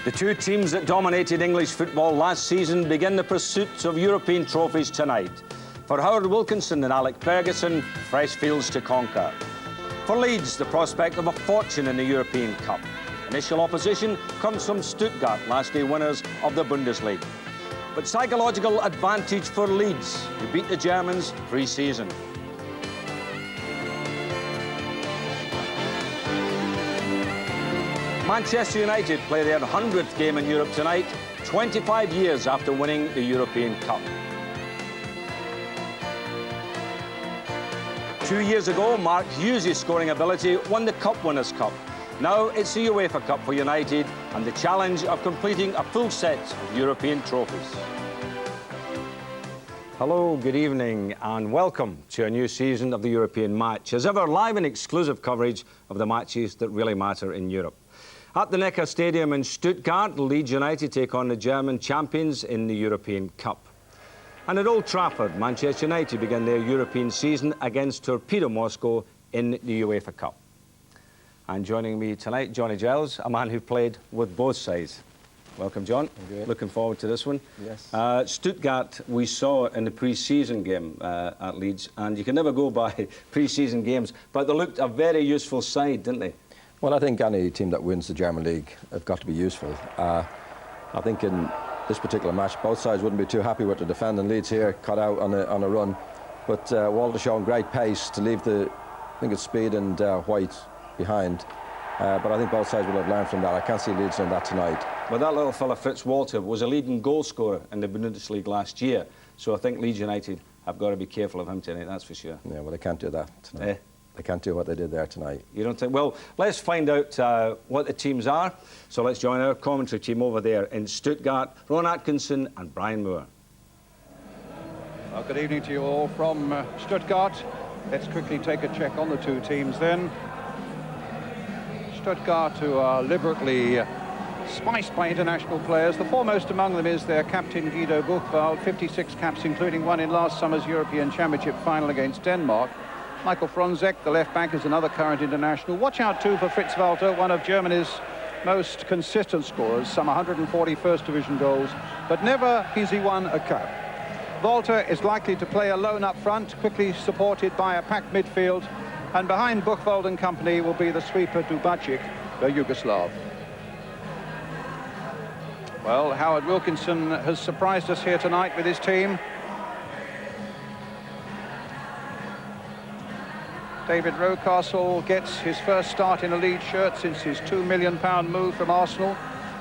The two teams that dominated English football last season begin the pursuit of European trophies tonight. For Howard Wilkinson and Alec Ferguson, fresh fields to conquer. For Leeds, the prospect of a fortune in the European Cup. Initial opposition comes from Stuttgart, last day winners of the Bundesliga. But psychological advantage for Leeds, who beat the Germans pre-season. Manchester United play their 100th game in Europe tonight, 25 years after winning the European Cup. 2 years ago, Mark Hughes' scoring ability won the Cup Winners' Cup. Now it's the UEFA Cup for United and the challenge of completing a full set of European trophies. Hello, good evening and welcome to a new season of the European Match. As ever, live and exclusive coverage of the matches that really matter in Europe. At the Neckar Stadium in Stuttgart, Leeds United take on the German champions in the European Cup. And at Old Trafford, Manchester United begin their European season against Torpedo Moscow in the UEFA Cup. And joining me tonight, Johnny Giles, a man who played with both sides. Welcome, John. Looking forward to this one. Yes. Stuttgart, we saw in the pre-season game at Leeds, and you can never go by pre-season games, but they looked a very useful side, didn't they? Well, I think any team that wins the German League have got to be useful. I think in this particular match, both sides wouldn't be too happy with the defending. Leeds here cut out on a run, but Walter showing great pace to leave I think it's Speed and White behind. But I think both sides will have learned from that. I can't see Leeds doing that tonight. Well, that little fella, Fritz Walter, was a leading goal scorer in the Bundesliga last year, so I think Leeds United have got to be careful of him tonight, that's for sure. Yeah, well, they can't do that tonight. They can't do what they did there tonight. You don't think? Well, let's find out what the teams are. So let's join our commentary team over there in Stuttgart, Ron Atkinson and Brian Moore. Well, good evening to you all from Stuttgart. Let's quickly take a check on the two teams then. Stuttgart, who are liberally spiced by international players. The foremost among them is their captain Guido Buchwald, 56 caps, including one in last summer's European Championship final against Denmark. Michael Fronzek, the left back, is another current international. Watch out too for Fritz Walter, one of Germany's most consistent scorers, some 140 First Division goals, but never has he won a cup. Walter is likely to play alone up front, quickly supported by a packed midfield, and behind Buchwald and company will be the sweeper Dubacic, the Yugoslav. Well, Howard Wilkinson has surprised us here tonight with his team. David Rocastle gets his first start in a Leeds shirt since his £2 million move from Arsenal.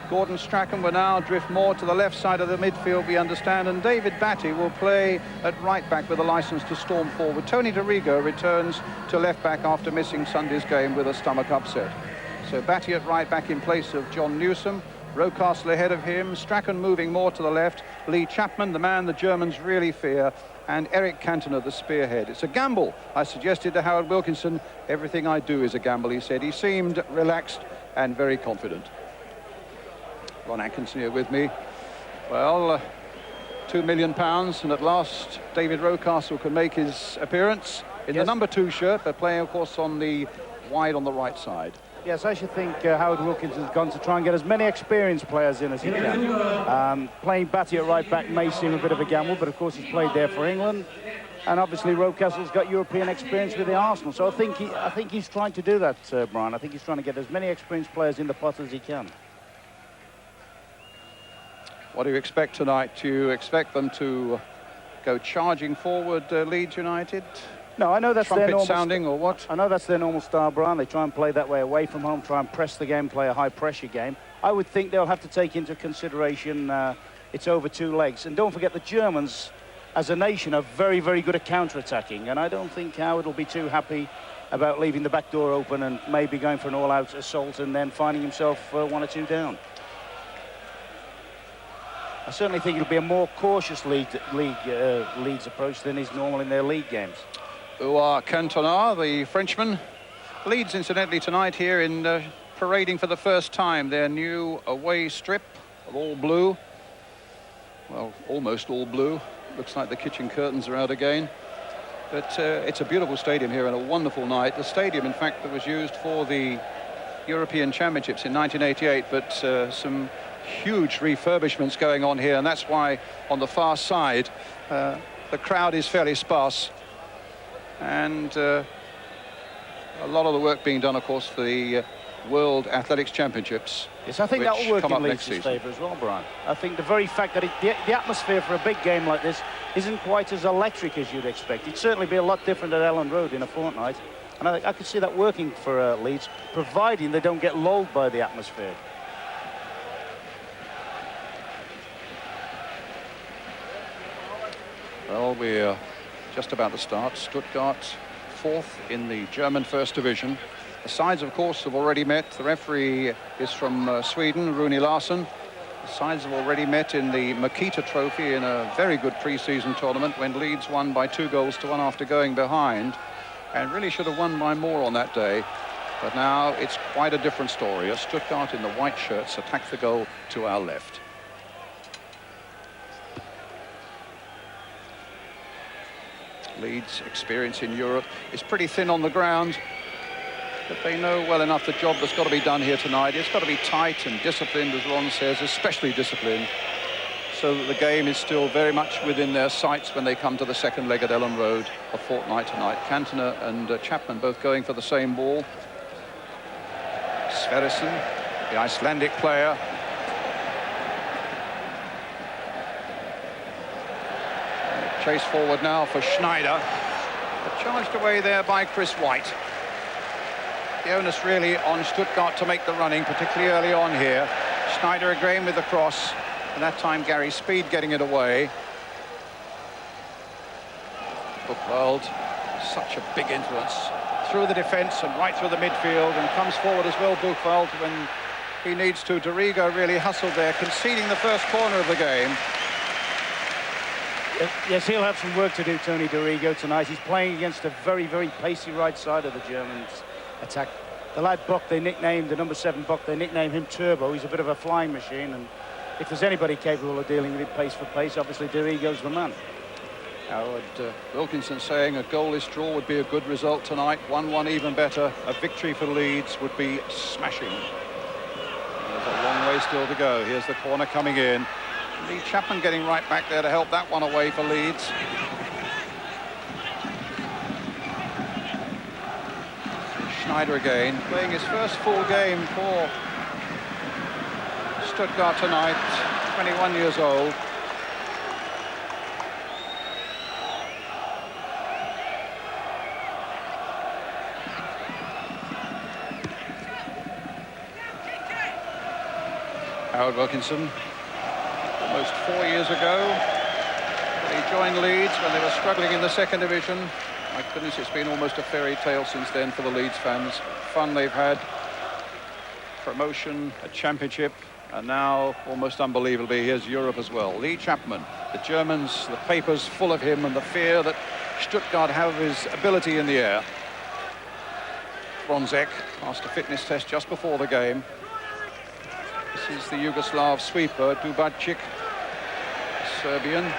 Gordon Strachan will now drift more to the left side of the midfield, we understand, and David Batty will play at right back with a licence to storm forward. Tony Dorigo returns to left back after missing Sunday's game with a stomach upset. So Batty at right back in place of John Newsom. Rocastle ahead of him, Strachan moving more to the left, Lee Chapman, the man the Germans really fear, and Eric Cantona, the spearhead. It's a gamble. I suggested to Howard Wilkinson, everything I do is a gamble, he said. He seemed relaxed and very confident. Ron Atkinson here with me. Well, £2 million, and at last David Rocastle can make his appearance in the number 2 shirt, but playing, of course, on the wide on the right side. Yes, I should think Howard Wilkinson's gone to try and get as many experienced players in as he can. Playing Batty at right back may seem a bit of a gamble, but of course he's played there for England, and obviously Rocastle's got European experience with the Arsenal. So I think he's trying to do that, Brian. I think he's trying to get as many experienced players in the pot as he can. What do you expect tonight? Do you expect them to go charging forward, Leeds United? No, I know that's their normal sounding, or what? I know that's their normal style, Brian. They try and play that way away from home, try and press the game, play a high-pressure game. I would think they'll have to take into consideration it's over 2 legs. And don't forget, the Germans, as a nation, are very, very good at counter-attacking. And I don't think Howard will be too happy about leaving the back door open and maybe going for an all-out assault and then finding himself 1 or 2 down. I certainly think it'll be a more cautious Leeds approach than is normal in their league games. Who are Cantona, the Frenchman. Leeds, incidentally, tonight here in parading for the first time their new away strip of all blue. Well, almost all blue. Looks like the kitchen curtains are out again. But it's a beautiful stadium here and a wonderful night. The stadium, in fact, that was used for the European Championships in 1988, but some huge refurbishments going on here, and that's why on the far side the crowd is fairly sparse, and a lot of the work being done, of course, for the World Athletics Championships. Yes, I think that will work in Leeds' season. favour as well, Brian. I think the very fact that the atmosphere for a big game like this isn't quite as electric as you'd expect. It'd certainly be a lot different at Elland Road in a fortnight. And I could see that working for Leeds, providing they don't get lulled by the atmosphere. Well, we're just about to start. Stuttgart, 4th in the German First Division. The sides, of course, have already met. The referee is from Sweden, Rune Larsson. The sides have already met in the Makita Trophy in a very good pre-season tournament when Leeds won by 2-1 after going behind, and really should have won by more on that day. But now it's quite a different story. As Stuttgart in the white shirts attack the goal to our left. Leeds' experience in Europe is pretty thin on the ground, but they know well enough the job that's got to be done here tonight. It's got to be tight and disciplined, as Ron says, especially disciplined, so that the game is still very much within their sights when they come to the second leg at Elland Road a fortnight tonight. Cantona and Chapman both going for the same ball. Sverrisson, the Icelandic player. Chase forward now for Schneider. But charged away there by Chris White. The onus really on Stuttgart to make the running, particularly early on here. Schneider again with the cross, and that time Gary Speed getting it away. Buchwald, such a big influence through the defence and right through the midfield, and comes forward as well, Buchwald, when he needs to. Dorigo really hustled there, conceding the first corner of the game. Yes, he'll have some work to do, Tony Dorigo, tonight. He's playing against a very, very pacey right side of the Germans' attack. The lad Buck, they nicknamed, the number 7 Buck, they nicknamed him Turbo. He's a bit of a flying machine, and if there's anybody capable of dealing with it pace for pace, obviously Dorigo's the man. Howard Wilkinson saying a goalless draw would be a good result tonight. 1-1 even better. A victory for Leeds would be smashing. There's a long way still to go. Here's the corner coming in. Lee Chapman getting right back there to help that one away for Leeds. Schneider again, playing his first full game for Stuttgart tonight, 21 years old. Howard Wilkinson, almost 4 years ago, he joined Leeds when they were struggling in the second division. My goodness, it's been almost a fairy tale since then for the Leeds fans. Fun they've had, promotion, a championship, and now, almost unbelievably, here's Europe as well. Lee Chapman, the Germans, the papers full of him and the fear that Stuttgart have his ability in the air. Bronzek passed a fitness test just before the game. This is the Yugoslav sweeper, Dubacic, Serbian.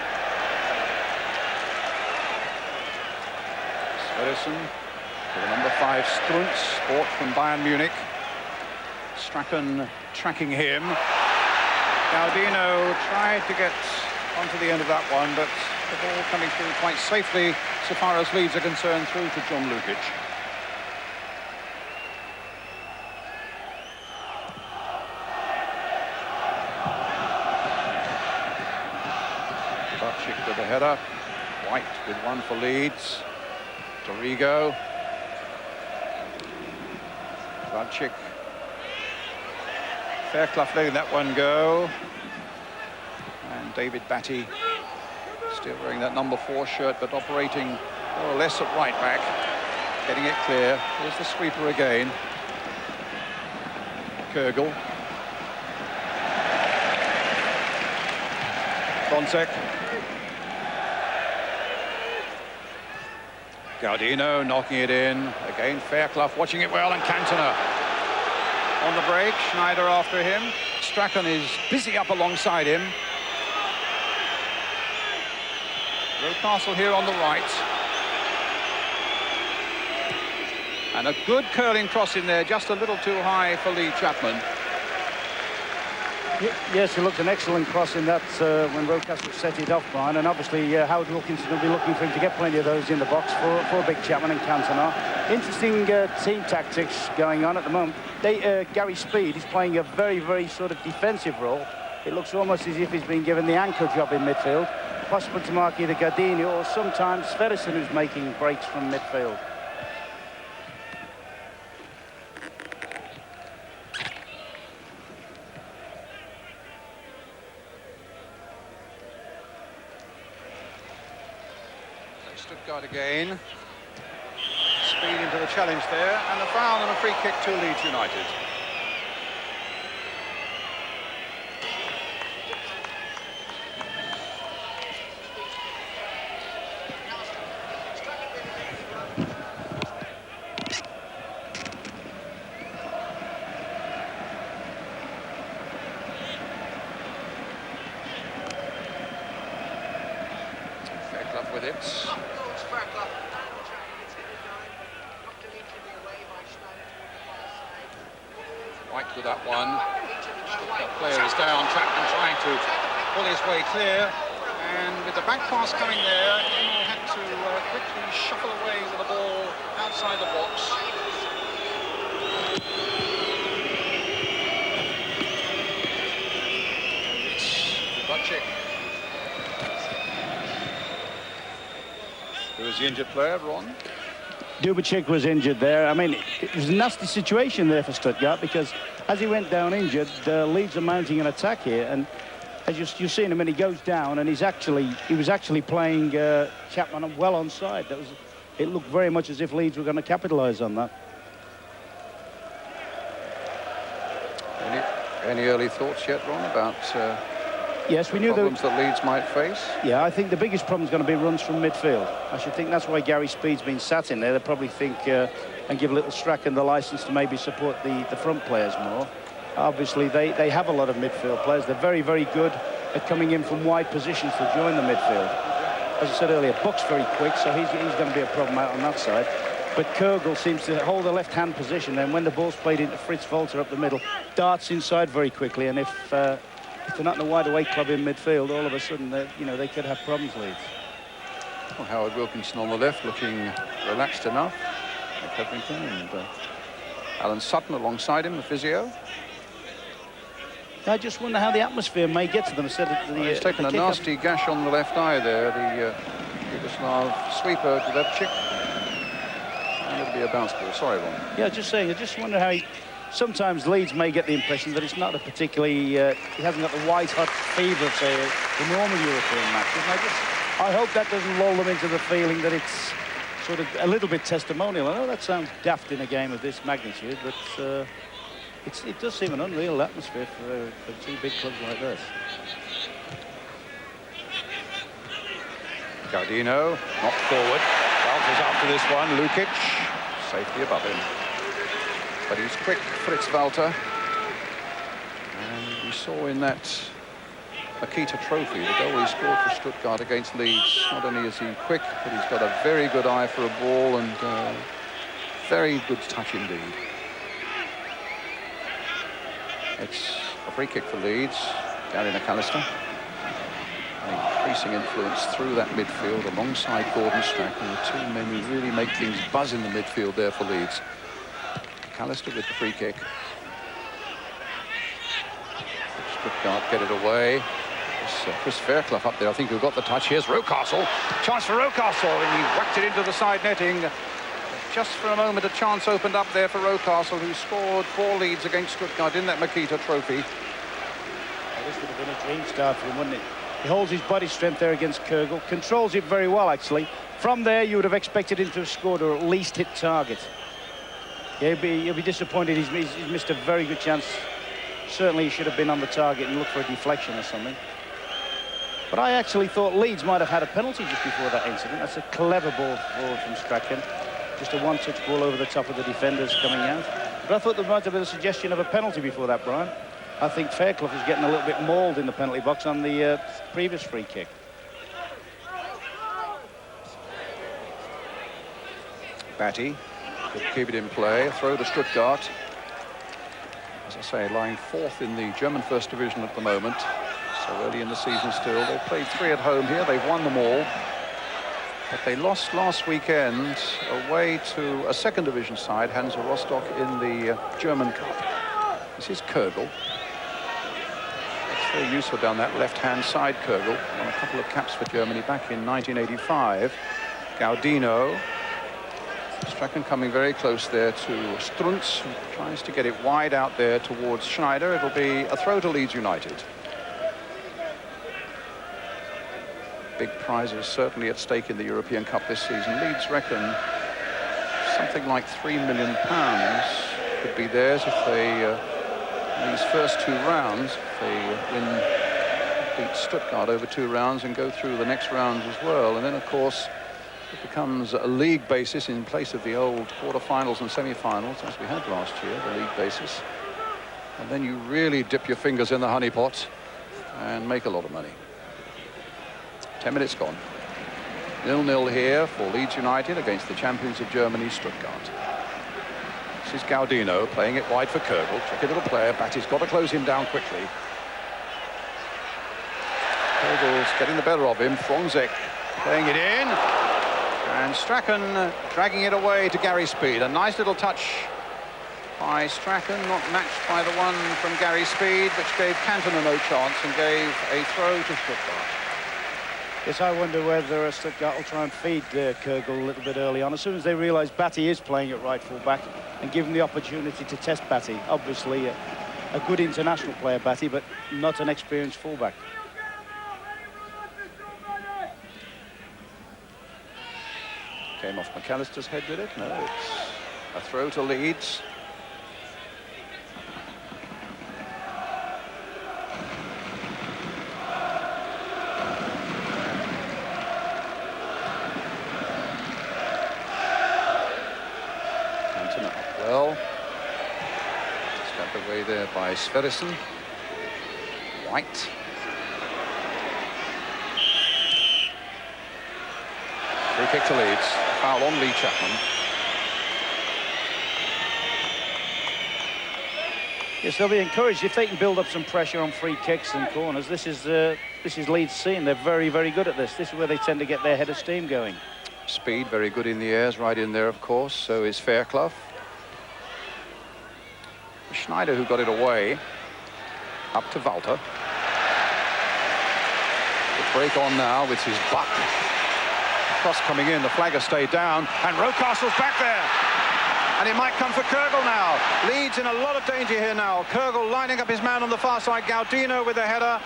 Sverrisson for the number 5 Strunz, bought from Bayern Munich. Strachan tracking him. Gaudino tried to get onto the end of that one, but the ball coming through quite safely, so far as Leeds are concerned, through to John Lukic. Dubacic with the header. White with one for Leeds. Dorigo. Dubacic. Fairclough letting that one go. And David Batty still wearing that number 4 shirt, but operating more or less at right back. Getting it clear. Here's the sweeper again. Kürgel. Bronzek. Gaudino knocking it in. Again, Fairclough watching it well, and Cantona on the break. Schneider after him. Strachan is busy up alongside him. Rocastle here on the right. And a good curling cross in there, just a little too high for Lee Chapman. Yes, it looked an excellent cross in that when Rocastle set it off, Brian, and obviously Howard Wilkinson will be looking for him to get plenty of those in the box for Big Chapman and Cantona. Interesting team tactics going on at the moment. Gary Speed is playing a very, very sort of defensive role. It looks almost as if he's been given the anchor job in midfield, possible to mark either Gardini or sometimes Sverrisson, who's making breaks from midfield. Stuttgart again. Speed into the challenge there, and a foul and a free kick to Leeds United. Fairclough with it. White with that one. The player is down, trapped and trying to pull his way clear. And with the back pass coming there, Emo had to quickly shuffle away with the ball outside the box. It's Butchick. Who is the injured player, Ron? Dubček was injured there. I mean, it was a nasty situation there for Stuttgart because as he went down injured, Leeds are mounting an attack here, and as you've seen him, and he goes down, and he was actually playing Chapman well onside. It looked very much as if Leeds were going to capitalise on that. Any early thoughts yet, Ron, about yes, we knew problems that Leeds might face? Yeah, I think the biggest problem is going to be runs from midfield. I should think that's why Gary Speed's been sat in there. They probably think and give little Strachan the licence to maybe support the front players more. Obviously, they have a lot of midfield players. They're very, very good at coming in from wide positions to join the midfield. As I said earlier, Buck's very quick, so he's going to be a problem out on that side. But Kogel seems to hold a left-hand position, and when the ball's played into Fritz Walter up the middle, darts inside very quickly, and if they're not in a wide-awake club in midfield, all of a sudden, they could have problems, Leeds. Well, Howard Wilkinson on the left, looking relaxed enough. Covington and Alan Sutton alongside him, the physio. I just wonder how the atmosphere may get to them. He's taken a nasty gash on the left eye there, the Yugoslav sweeper, Dubček. And it'll be a bounce ball. Sorry, Ron. Yeah, just saying, I just wonder how sometimes Leeds may get the impression that it's not a particularly, he hasn't got the white-hot fever of, say, the normal European matches. And I hope that doesn't lull them into the feeling that it's sort of a little bit testimonial. I know that sounds daft in a game of this magnitude, but it does seem an unreal atmosphere for two big clubs like this. Gardino knocked forward. Walters after this one. Lukic safely above him. But he's quick, Fritz Walter. And we saw in that Makita Trophy, the goal he scored for Stuttgart against Leeds, not only is he quick, but he's got a very good eye for a ball and very good touch indeed. It's a free kick for Leeds. Gary McAllister. Increasing influence through that midfield alongside Gordon Strachan, the two men who really make things buzz in the midfield there for Leeds. McAllister with the free kick. Stuttgart get it away. Chris Fairclough up there, I think, who got the touch. Here's Rocastle. Chance for Rocastle, and he whacked it into the side netting. Just for a moment, a chance opened up there for Rocastle, who scored 4 leads against Stuttgart in that Makita Trophy. Well, this would have been a dream start for him, wouldn't it? He holds his body strength there against Kogel, controls it very well, actually. From there, you would have expected him to have scored or at least hit target. Yeah, he'll be disappointed. He's missed a very good chance. Certainly, he should have been on the target and looked for a deflection or something. But I actually thought Leeds might have had a penalty just before that incident. That's a clever ball forward from Strachan. Just a one-touch ball over the top of the defenders coming out. But I thought there might have been a suggestion of a penalty before that, Brian. I think Fairclough was getting a little bit mauled in the penalty box on the previous free kick. Batty could keep it in play. Throw to Stuttgart. as I say, lying 4th in the German First Division at the moment. So early in the season still. They've played 3 at home here. They've won them all. But they lost last weekend away to a second division side, Hansa Rostock, in the German Cup. This is Kögel. It's very useful down that left-hand side, Kögel. Won a couple of caps for Germany back in 1985. Gaudino. Strachan coming very close there to Strunz, who tries to get it wide out there towards Schneider. It'll be a throw to Leeds United. Big prizes certainly at stake in the European Cup this season. Leeds reckon something like £3 million could be theirs if they, these first 2 rounds, if they beat Stuttgart over 2 rounds and go through the next rounds as well. And then, of course, it becomes a league basis in place of the old quarterfinals and semi-finals, as we had last year, the league basis. And then you really dip your fingers in the honey pot and make a lot of money. 10 minutes gone. 0-0 here for Leeds United against the champions of Germany, Stuttgart. This is Gaudino playing it wide for Kögel. Tricky little player. Batty's got to close him down quickly. Kögel's getting the better of him. Fronzek playing it in. And Strachan dragging it away to Gary Speed. A nice little touch by Strachan, not matched by the one from Gary Speed, which gave Cantona no chance and gave a throw to Stuttgart. Yes, I wonder whether Stuttgart will try and feed Kögel a little bit early on. As soon as they realise Batty is playing at right full-back and give him the opportunity to test Batty. Obviously, a good international player, Batty, but not an experienced full-back. Came off McAllister's head, did it? No, it's a throw to Leeds. Cantona up well. Stepped away there by Sverrisson. White. Free kick to Leeds. Foul on Lee Chapman. Yes, they'll be encouraged if they can build up some pressure on free kicks and corners. This is Leeds' scene. They're very, very good at this. This is where they tend to get their head of steam going. Speed very good in the airs, right in there, of course. So is Fairclough. Schneider, who got it away, up to Walter. The break on now with his butt. Cross coming in, the flag has stayed down, and Rocastle's back there. And it might come for Kögel now. Leeds in a lot of danger here now. Kögel lining up his man on the far side. Gaudino with the header.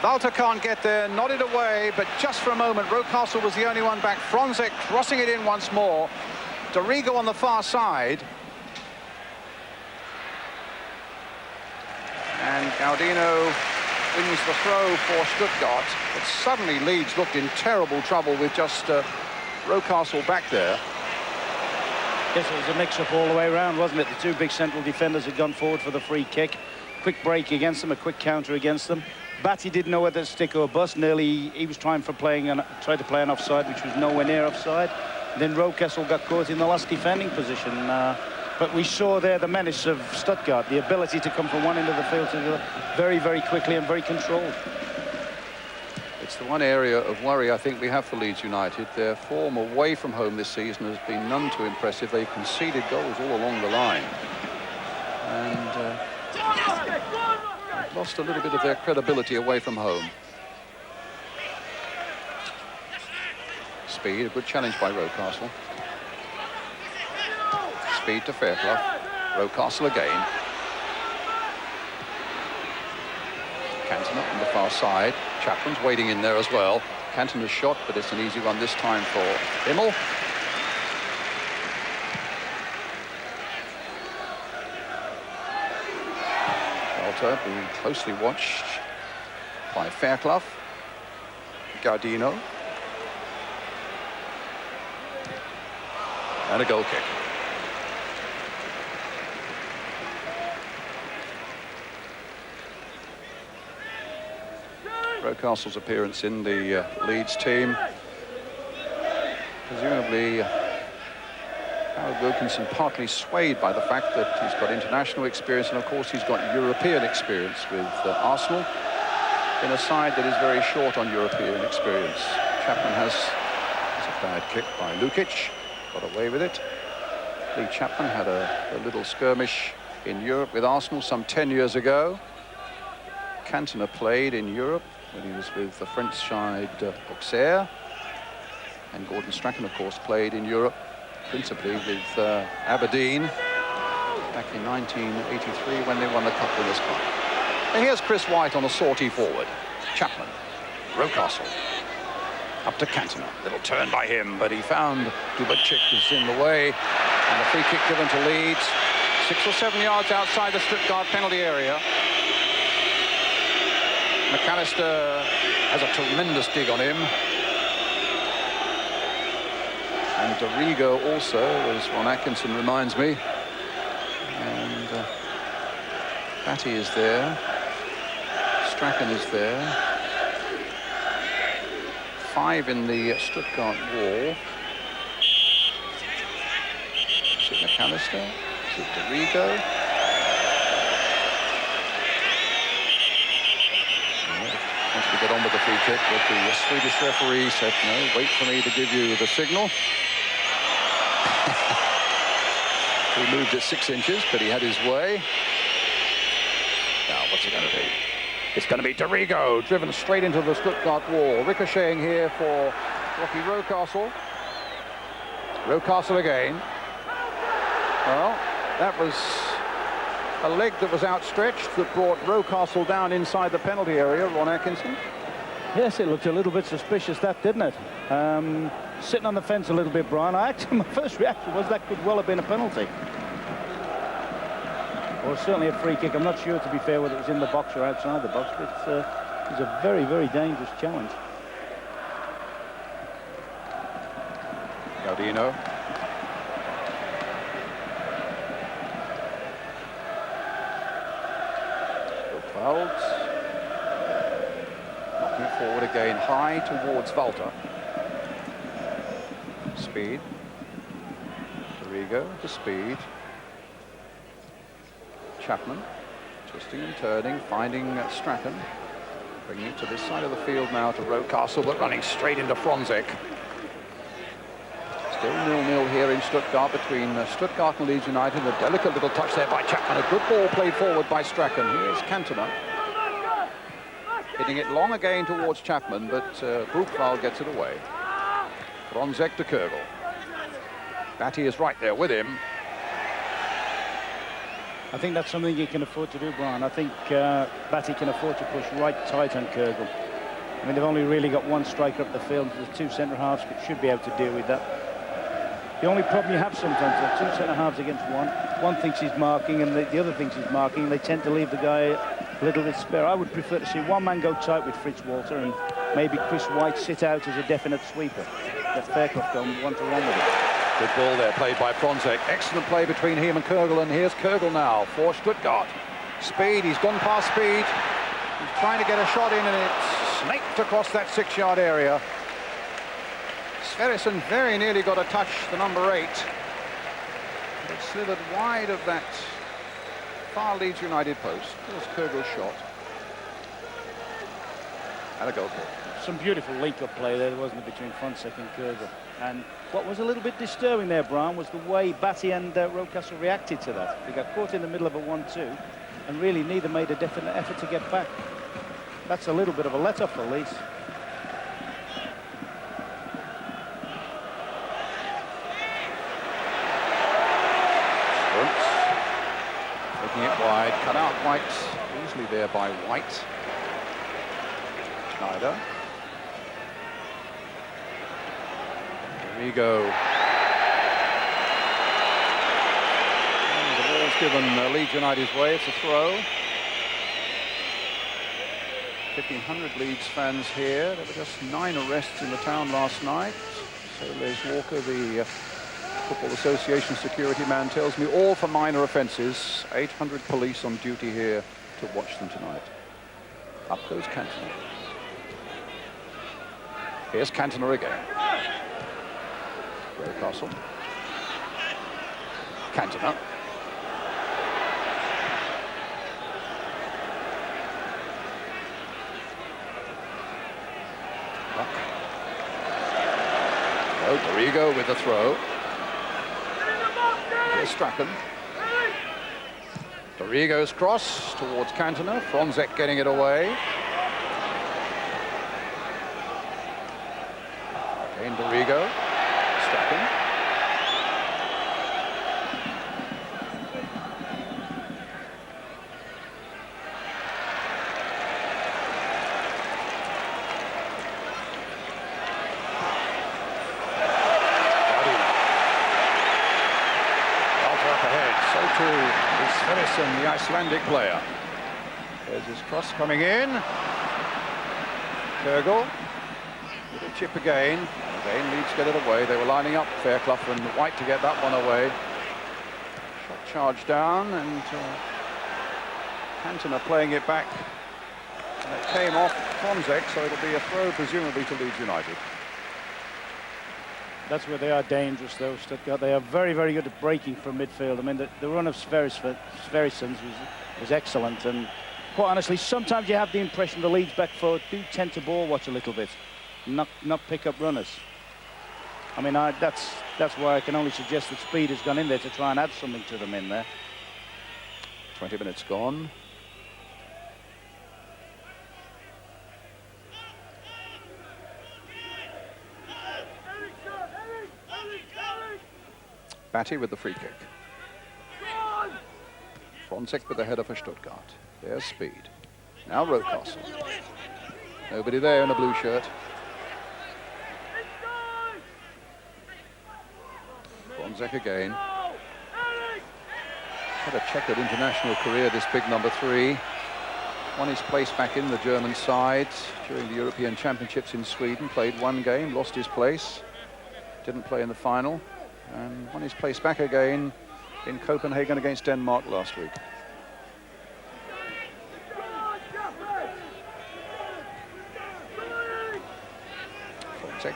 Walter can't get there, nodded away, but just for a moment, Rocastle was the only one back. Fronzek crossing it in once more. Dorigo on the far side. And Gaudino wins the throw for Stuttgart, but suddenly Leeds looked in terrible trouble with just Rocastle back there. Yes, it was a mix-up all the way around, wasn't it? The 2 big central defenders had gone forward for the free kick. Quick break against them, a quick counter against them. Batty didn't know whether to stick or bust. Nearly, he was trying to play an offside, which was nowhere near offside. Then Rocastle got caught in the last defending position. But we saw there the menace of Stuttgart, the ability to come from one end of the field to the other very, very quickly and very controlled. It's the one area of worry I think we have for Leeds United. Their form away from home this season has been none too impressive. They've conceded goals all along the line. And lost a little bit of their credibility away from home. Speed, a good challenge by Rocastle. Speed to Fairclough. Rocastle again. Cantona on the far side. Chapman's waiting in there as well. Cantona's shot, but it's an easy run this time for Immel. Walter being closely watched by Fairclough. Gaudino. And a goal kick. Rocastle's appearance in the Leeds team presumably Howard Wilkinson partly swayed by the fact that he's got international experience, and of course he's got European experience with Arsenal in a side that is very short on European experience. Chapman has a bad kick by Lukic, got away with it. Lee Chapman had a little skirmish in Europe with Arsenal some 10 years ago. Cantona played in Europe when he was with the French side Auxerre. And Gordon Strachan, of course, played in Europe principally with Aberdeen back in 1983 when they won the Cup Winners' Cup. And here's Chris White on a sortie forward. Chapman, Rocastle, up to Cantona. Little turn by him, but he found Dubicic was in the way. And a free kick given to Leeds. 6 or 7 yards outside the Stuttgart penalty area. McAllister has a tremendous dig on him. And Dorigo also, as Ron Atkinson reminds me. And Batty is there. Strachan is there. 5 in the Stuttgart wall. Is it McAllister? Is it Dorigo? Wanted to get on with the free kick, but the Swedish referee said, no, wait for me to give you the signal. He moved it 6 inches, but he had his way. Now, what's it going to be? It's going to be Dorigo, driven straight into the Stuttgart wall. Ricocheting here for Rocky Rocastle. Rocastle again. Well, that was a leg that was outstretched that brought Rocastle down inside the penalty area, Ron Atkinson. Yes, it looked a little bit suspicious, that, didn't it? Sitting on the fence a little bit, Brian. My first reaction was that could well have been a penalty. Or certainly a free kick. I'm not sure, to be fair, whether it was in the box or outside the box, but it was a very, very dangerous challenge. Gaudino. Clouds. Knocking forward again, high towards Walter. Speed. Dorigo to Speed. Chapman, twisting and turning, finding Strachan. Bringing it to this side of the field now to Rocastle, but running straight into Fronzek. Still 0-0 here in Stuttgart between Stuttgart and Leeds United. A delicate little touch there by Chapman. A good ball played forward by Strachan. Here's Cantona. Hitting it long again towards Chapman, but Buchwald gets it away. Fronzek to Kürgel. Batty is right there with him. I think that's something you can afford to do, Brian. I think Batty can afford to push right tight on Kürgel. I mean, they've only really got one striker up the field. The 2 centre-halves should be able to deal with that. The only problem you have sometimes is 2 centre-halves against one. One thinks he's marking and the other thinks he's marking. They tend to leave the guy a little bit spare. I would prefer to see one man go tight with Fritz Walter and maybe Chris White sit out as a definite sweeper. Let Fairclough go 1-1 with it. Good ball there, played by Fronzek. Excellent play between him and Kürgel, and here's Kürgel now for Stuttgart. Speed, he's gone past Speed. He's trying to get a shot in, and it's snaked across that 6-yard area. Sverrisson very nearly got a touch, the number 8. It slithered wide of that far Leeds United post. There's Kürgel's shot. And a goal kick. Some beautiful link-up play there, wasn't it, between Fronzek and Kürgel. And what was a little bit disturbing there, Brian, was the way Batty and Rocastle reacted to that. They got caught in the middle of a 1-2, and really neither made a definite effort to get back. That's a little bit of a let-up for Leeds. Taking it wide, cut out White, easily there by White. Schneider. Dorigo. The ball's given Leeds United's way. It's a throw. 1,500 Leeds fans here. There were just 9 arrests in the town last night. So Les Walker, the Football Association security man, tells me all for minor offences. 800 police on duty here to watch them tonight. Up goes Cantona. Here's Cantona again. Rocastle. Cantona. Oh, Dorigo with the throw. Here's Strachan. Dorigo's cross towards Cantona. Fronzek getting it away. Again, Dorigo. Strachan. The Icelandic player. There's his cross coming in. Kegel with a chip again. Again, Leeds get it away. They were lining up Fairclough and White to get that one away. Shot charge down, and Cantona playing it back. And it came off Fronzek, so it'll be a throw presumably to Leeds United. That's where they are dangerous, though, Stuttgart. They are very, very good at breaking from midfield. I mean, the run of Sverrisons was excellent. And quite honestly, sometimes you have the impression the Leeds back forward do tend to ball watch a little bit, not pick up runners. I mean, that's why I can only suggest that Speed has gone in there to try and add something to them in there. 20 minutes gone. Batty with the free kick. Fronzek with the header for Stuttgart. There's Speed. Now Rocastle. Nobody there in a blue shirt. Fronzek again. Had a checkered international career, this big number 3. Won his place back in the German side during the European Championships in Sweden. Played one game, lost his place. Didn't play in the final. And won his place back again in Copenhagen against Denmark last week. Fronzek.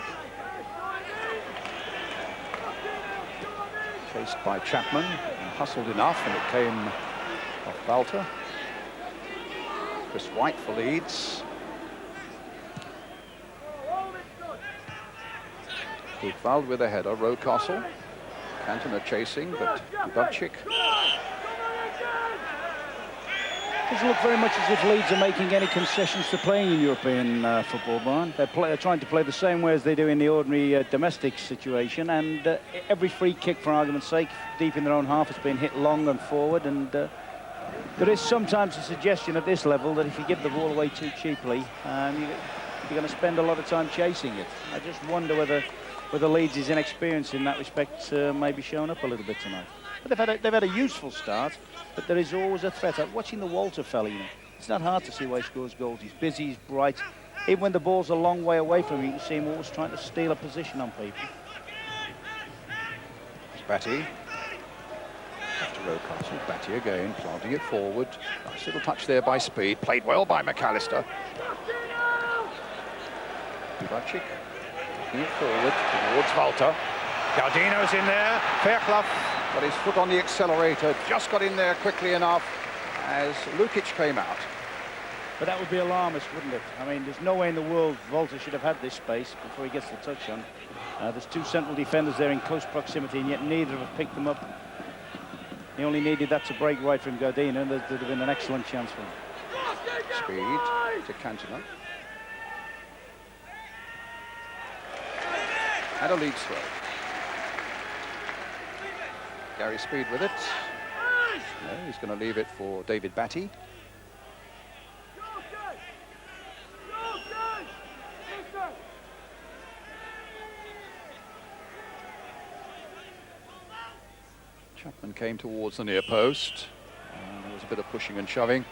Chased by Chapman and hustled enough, and it came off Walter. Chris White for Leeds. Hugvald with a header, Rocastle. Cantona chasing, but Dubčík. Doesn't look very much as if Leeds are making any concessions to playing in European football, Brian. They're trying to play the same way as they do in the ordinary domestic situation, and every free kick, for argument's sake, deep in their own half has been hit long and forward, and there is sometimes a suggestion at this level that if you give the ball away too cheaply, you're going to spend a lot of time chasing it. I just wonder whether Leeds' inexperience in that respect may be shown up a little bit tonight. But they've had a useful start, but there is always a threat. Watching the Walter fella, you know, it's not hard to see why he scores goals. He's busy, he's bright. Even when the ball's a long way away from him, you can see him always trying to steal a position on people. It's Batty. After Rocastle, Batty again, planting it forward. Nice little touch there by Speed. Played well by McAllister. Dubčík. It forward towards Walter. Gardino's in there. Fairclough got his foot on the accelerator. Just got in there quickly enough as Lukic came out. But that would be alarmist, wouldn't it? I mean, there's no way in the world Walter should have had this space before he gets the touch on. There's two central defenders there in close proximity, and yet neither have picked them up. He only needed that to break right from Gardino, and there'd have been an excellent chance for him. Speed to Cantona. And a Leeds throw. Gary Speed with it. No, he's going to leave it for David Batty. Chapman came towards the near post. And there was a bit of pushing and shoving.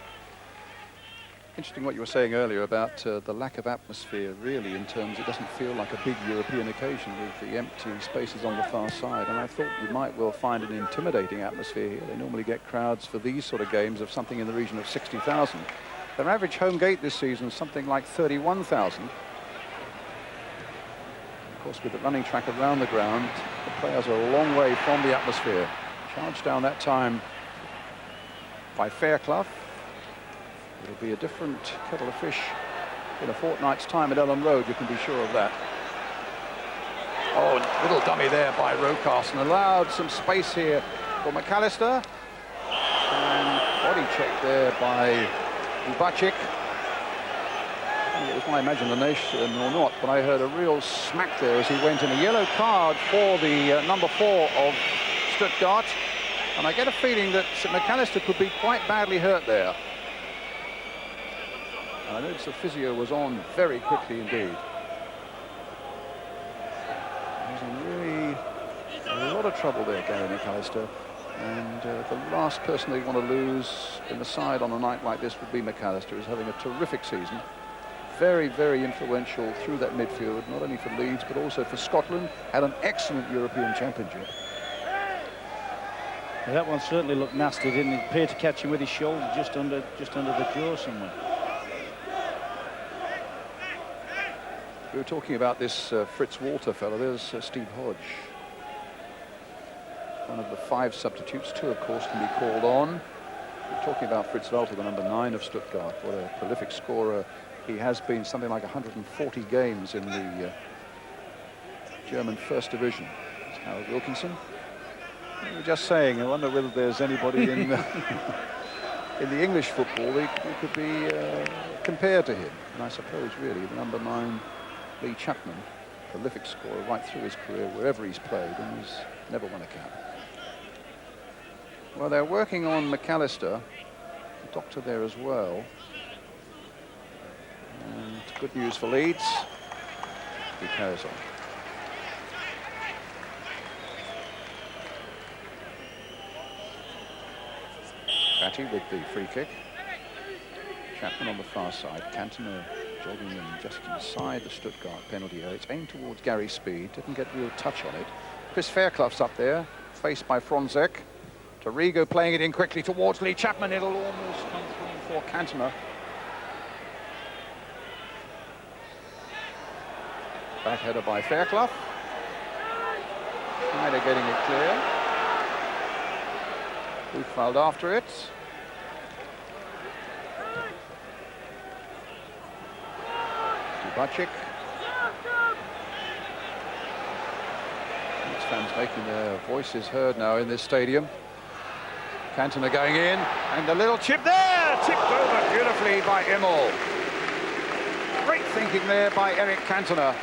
Interesting what you were saying earlier about the lack of atmosphere, really, in terms it doesn't feel like a big European occasion with the empty spaces on the far side. And I thought we might well find an intimidating atmosphere here. They normally get crowds for these sort of games of something in the region of 60,000. Their average home gate this season is something like 31,000. Of course, with the running track around the ground, the players are a long way from the atmosphere. Charged down that time by Fairclough. It'll be a different kettle of fish in a fortnight's time at Ellen Road, you can be sure of that. Oh, little dummy there by Rocastle, allowed some space here for McAllister. And body check there by Dubacic. It was my imagination or not, but I heard a real smack there as he went in. A yellow card for the number 4 of Stuttgart. And I get a feeling that McAllister could be quite badly hurt there. And I noticed the physio was on very quickly indeed. He's in really a lot of trouble there, Gary McAllister. And the last person they want to lose in the side on a night like this would be McAllister, who's having a terrific season. Very, very influential through that midfield, not only for Leeds, but also for Scotland. Had an excellent European Championship. Yeah, that one certainly looked nasty, didn't it? Appeared to catch him with his shoulder just under the jaw somewhere. We were talking about this Fritz Walter fellow. There's Steve Hodge. One of the 5 substitutes. 2, of course, can be called on. We're talking about Fritz Walter, the number 9 of Stuttgart. What a prolific scorer he has been. Something like 140 games in the German First Division. It's Howard Wilkinson. We were just saying, I wonder whether there's anybody in in the English football who could be compared to him. And I suppose, really, the number 9, Lee Chapman, prolific scorer right through his career, wherever he's played, and he's never won a cap. Well, they're working on McAllister, the doctor there as well. And good news for Leeds. He carries on. Batty with the free kick. Chapman on the far side. Cantona jogging in just inside the Stuttgart penalty area. It's aimed towards Gary Speed. Didn't get real touch on it. Chris Fairclough's up there, faced by Fronzek. Torrigo playing it in quickly towards Lee Chapman. It'll almost come through for Cantona. Back header by Fairclough. Schneider getting it clear. Buchwald after it. Dubacic. Leeds fans making their voices heard now in this stadium. Cantona going in, and a little chip there, tipped over beautifully by Immel. Great thinking there by Eric Cantona.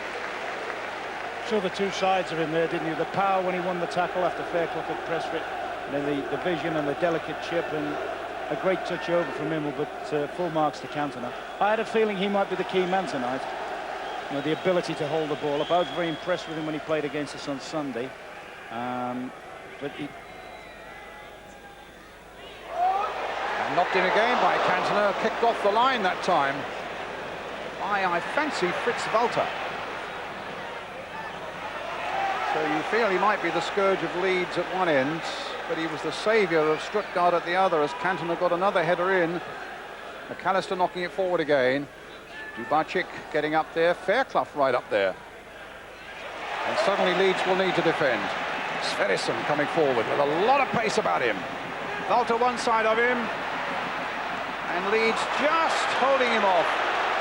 Saw the 2 sides of him there, didn't you? The power when he won the tackle after Fairclough had pressed for it, and then the vision and the delicate chip, and a great touch over from Immel, but full marks to Cantona. I had a feeling he might be the key man tonight. You know, the ability to hold the ball up. I was very impressed with him when he played against us on Sunday. But he... And knocked in again by Cantona, kicked off the line that time by, I fancy, Fritz Walter. So you feel he might be the scourge of Leeds at one end, but he was the saviour of Stuttgart at the other as Cantona got another header in. McAllister knocking it forward again. Dubacic getting up there. Fairclough right up there. And suddenly Leeds will need to defend. Sverrisson coming forward with a lot of pace about him. Walter one side of him. And Leeds just holding him off.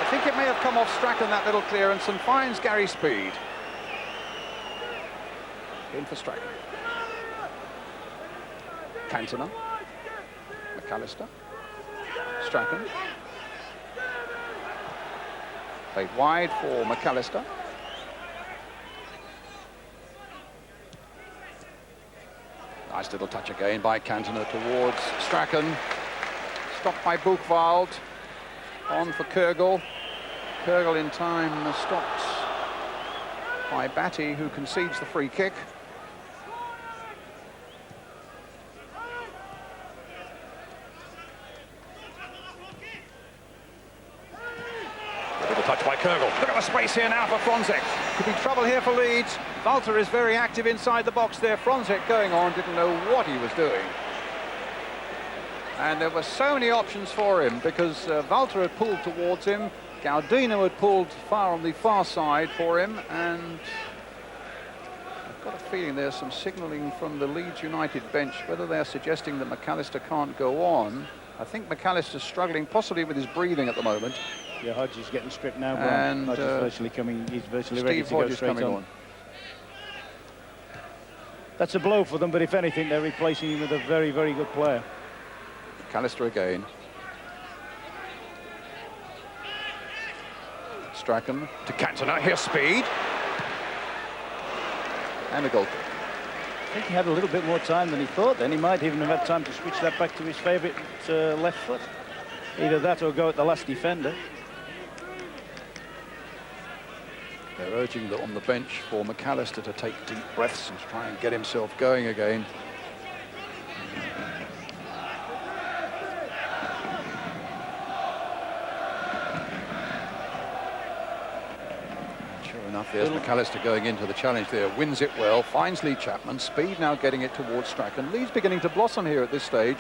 I think it may have come off Strachan, that little clearance, and finds Gary Speed. In for Strachan. Cantona. McAllister. Strachan. Played wide for McAllister. Nice little touch again by Cantona towards Strachan. Stopped by Buchwald. On for Kürgel. Kürgel in time stopped by Batty, who concedes the free kick. Little touch by Kürgel. Look at the space here now for Fronzek. Could be trouble here for Leeds. Walter is very active inside the box there. Fronzek going on, didn't know what he was doing. And there were so many options for him because Walter had pulled towards him. Gaudino had pulled far on the far side for him, and I've got a feeling there's some signalling from the Leeds United bench, whether they're suggesting that McAllister can't go on. I think McAllister's struggling possibly with his breathing at the moment. Yeah, Hodge is getting stripped now, Brian. And Hodge is virtually coming, he's virtually ready Steve to Hodge go is straight coming on. That's a blow for them, but if anything, they're replacing him with a very, very good player. McAllister again. Strachan to Cantona. Here's speed. And a goal. I think he had a little bit more time than he thought then. He might even have had time to switch that back to his favourite left foot. Either that or go at the last defender. They're urging on the bench for McAllister to take deep breaths and try and get himself going again. Sure enough, there's McAllister going into the challenge there. Wins it well, finds Lee Chapman. Speed now getting it towards Strachan. Lee's beginning to blossom here at this stage.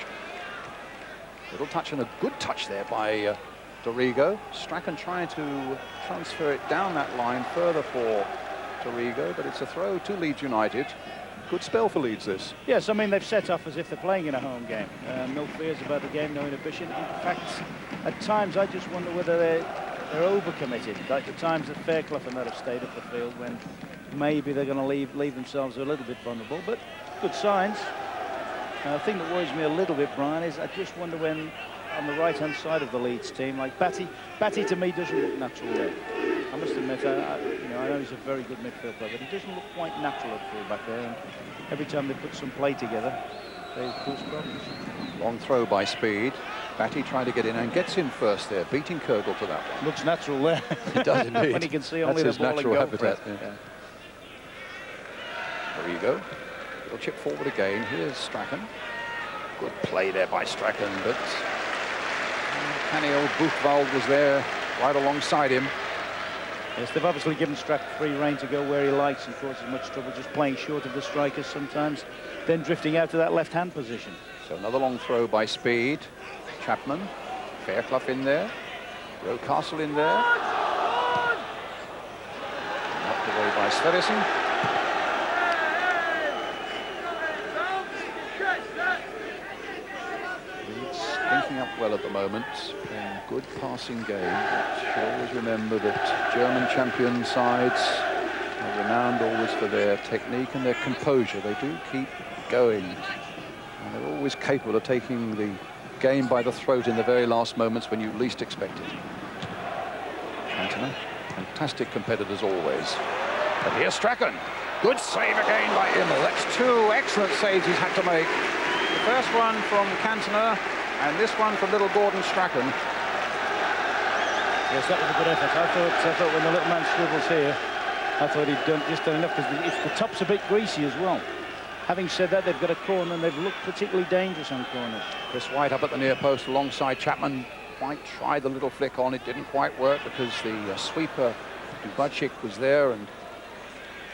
Little touch and a good touch there by Dorigo. Strachan trying to transfer it down that line further for Dorigo, but it's a throw to Leeds United. Good spell for Leeds, this. Yes, I mean, they've set off as if they're playing in a home game. No fears about the game, no inhibition. In fact, at times I just wonder whether they're overcommitted, like the times that Fairclough and that have stayed up the field when maybe they're going to leave themselves a little bit vulnerable, but good signs. The thing that worries me a little bit, Brian, is I just wonder when on the right-hand side of the Leeds team, like Batty to me doesn't look natural there. I must admit, I know he's a very good midfield player, but he doesn't look quite natural at full-back there. And every time they put some play together, they cause problems. Long throw by Speed. Batty trying to get in and gets in first there, beating Kurgel to that one. Looks natural there. It does indeed. When he can see only That's the ball his natural and go for habitat. it. Yeah. There you go. Little chip forward again. Here's Strachan. Good play there by Strachan, but Daniel Buchwald was there right alongside him. Yes, they've obviously given Strack free rein to go where he likes and causes much trouble just playing short of the strikers sometimes, then drifting out to that left-hand position. So another long throw by Speed. Chapman. Fairclough in there. Rocastle in there. Knocked away by Sverrisson. Linking up well at the moment, playing a good passing game. But should always remember that German champion sides are renowned always for their technique and their composure. They do keep going, and they're always capable of taking the game by the throat in the very last moments when you least expect it. Cantona, fantastic competitors always. But here's Strachan. Good save again by Immel. That's two excellent saves he's had to make. The first one from Cantona, and this one from little Gordon Strachan. Yes, that was a good effort. I thought when the little man swivels here, I thought he'd just done enough, because the top's a bit greasy as well. Having said that, they've got a corner and they've looked particularly dangerous on corners. Chris White up at the near post alongside Chapman. White tried the little flick on. It didn't quite work because the sweeper, Dubajik, was there and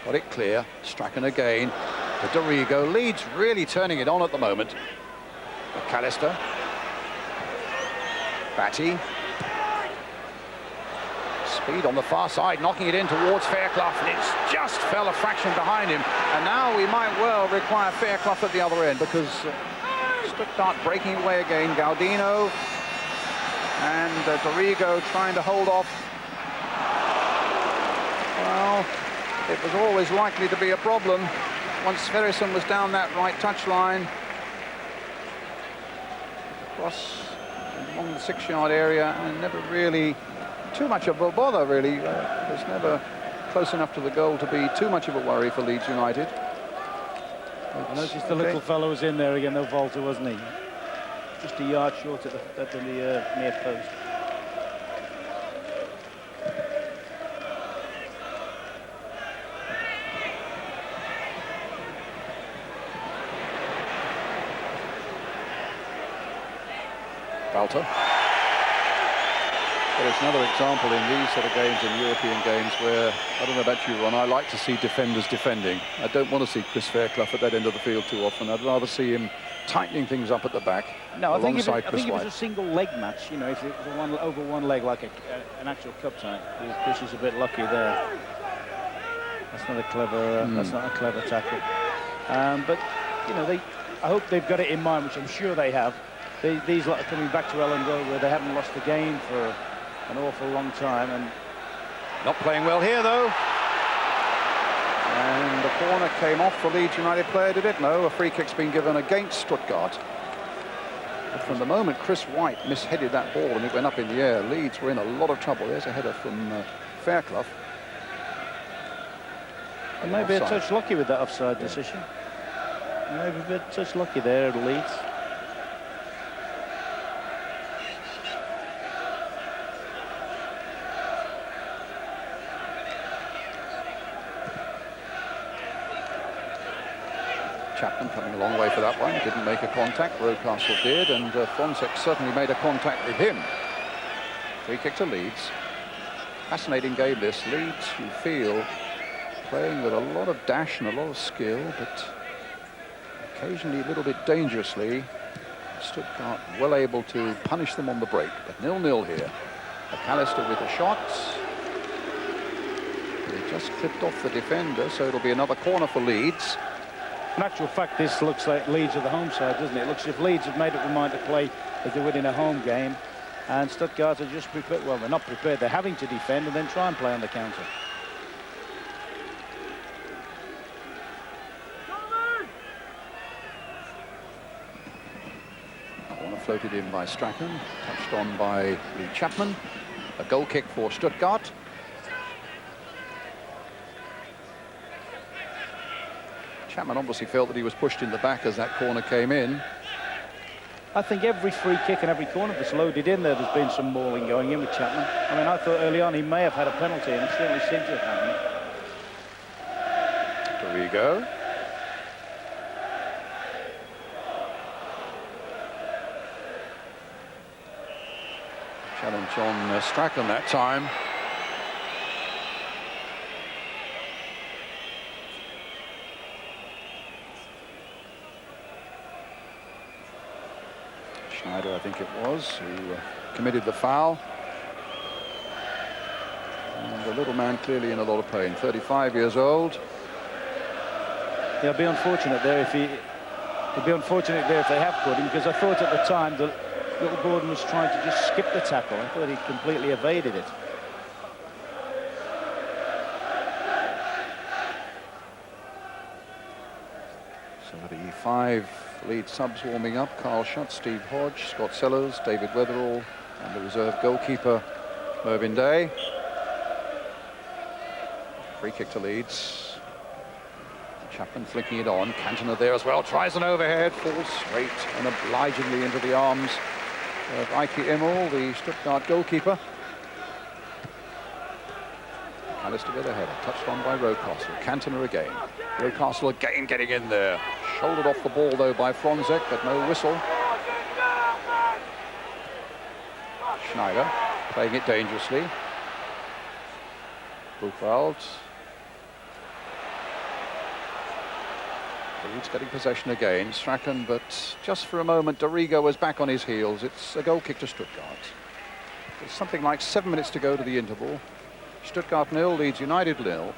got it clear. Strachan again to Dorigo. Leeds really turning it on at the moment. McAllister. Batty. Speed on the far side, knocking it in towards Fairclough, and it's just fell a fraction behind him. And now we might well require Fairclough at the other end, because Stuttgart breaking away again. Gaudino and Dorigo trying to hold off. Well, it was always likely to be a problem once Sverrisson was down that right touch line. Across along the 6-yard area, and never really too much of a bother, really. It was never close enough to the goal to be too much of a worry for Leeds United. I noticed the little fellow was in there again, though, Volta, wasn't he? Just a yard short at the near post. Walter. But it's another example in these sort of games, in European games, where, I don't know about you, Ron, I like to see defenders defending. I don't want to see Chris Fairclough at that end of the field too often. I'd rather see him tightening things up at the back. No, I think if alongside Chris it White. was a single leg match, you know, if it was over one leg like an actual cup tie, Chris is a bit lucky there. That's not a clever. That's not a clever tackle. But you know, I hope they've got it in mind, which I'm sure they have. These lot are coming back to Ellen Road where they haven't lost a game for an awful long time, and Not playing well here, though. And the corner came off the Leeds United player, did it? No, a free kick's been given against Stuttgart. But from the moment Chris White misheaded that ball and it went up in the air, Leeds were in a lot of trouble. There's a header from Fairclough. and maybe Offside. a touch lucky with that offside decision. Maybe a bit touch lucky there at Leeds. Chapman coming a long way for that one. Didn't make a contact. Rocastle did, and Fronzek certainly made a contact with him. Free kick to Leeds. Fascinating game this. Leeds, you feel, playing with a lot of dash and a lot of skill, but occasionally a little bit dangerously. Stuttgart well able to punish them on the break, but 0-0 here. McAllister with the shots. They just clipped off the defender, so it'll be another corner for Leeds. In actual fact, this looks like Leeds are the home side, doesn't it? It looks as if Leeds have made up their mind to play as they would in a home game. And Stuttgart are just prepared. Well, they're not prepared. They're having to defend and then try and play on the counter. Corner floated in by Strachan, touched on by Lee Chapman. A goal kick for Stuttgart. Chapman obviously felt that he was pushed in the back as that corner came in. I think every free kick and every corner that's loaded in there's been some mauling going in with Chapman. I mean, I thought early on he may have had a penalty, and it certainly seems to have happened. Dorigo. Challenge on Strachan that time. Schneider, I think it was, who committed the foul. And the little man clearly in a lot of pain. 35 years old. Yeah, it'd be unfortunate there if it'd be unfortunate there if they have put him, because I thought at the time that little Gordon was trying to just skip the tackle. I thought he completely evaded it. So the 5 lead subs warming up: Carl Schutt, Steve Hodge, Scott Sellers, David Weatherall, and the reserve goalkeeper Mervyn Day. Free kick to Leeds. Chapman flicking it on. Cantona there as well, tries an overhead, falls straight and obligingly into the arms of Ike Immel, the Stuttgart goalkeeper. McAllister with a header, touched on by Rocastle. Cantona again. Rocastle again getting in there. Shouldered off the ball though by Fronzek, but no whistle. Schneider playing it dangerously. Buchwald. Leeds getting possession again. Strachan, but just for a moment Dorigo was back on his heels. It's a goal kick to Stuttgart. There's something like 7 minutes to go to the interval. Stuttgart 0, Leeds United 0.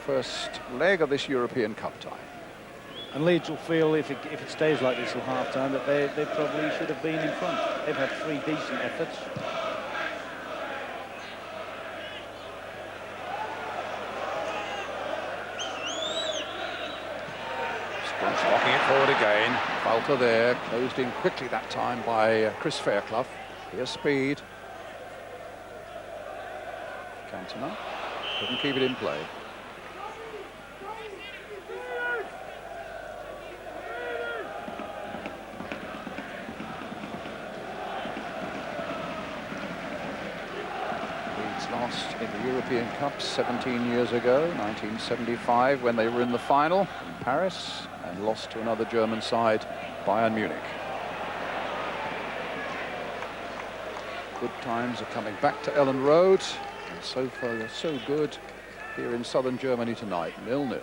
First leg of this European Cup tie. And Leeds will feel, if it stays like this till half-time, that they probably should have been in front. They've had 3 decent efforts. Knocking it forward again. Falter there, closed in quickly that time by Chris Fairclough. Here's speed. Cantona couldn't keep it in play. Leeds lost in the European Cup 17 years ago, 1975, when they were in the final in Paris, and lost to another German side, Bayern Munich. Good times are coming back to Ellen Road, and so far they're so good here in southern Germany tonight, 0-0.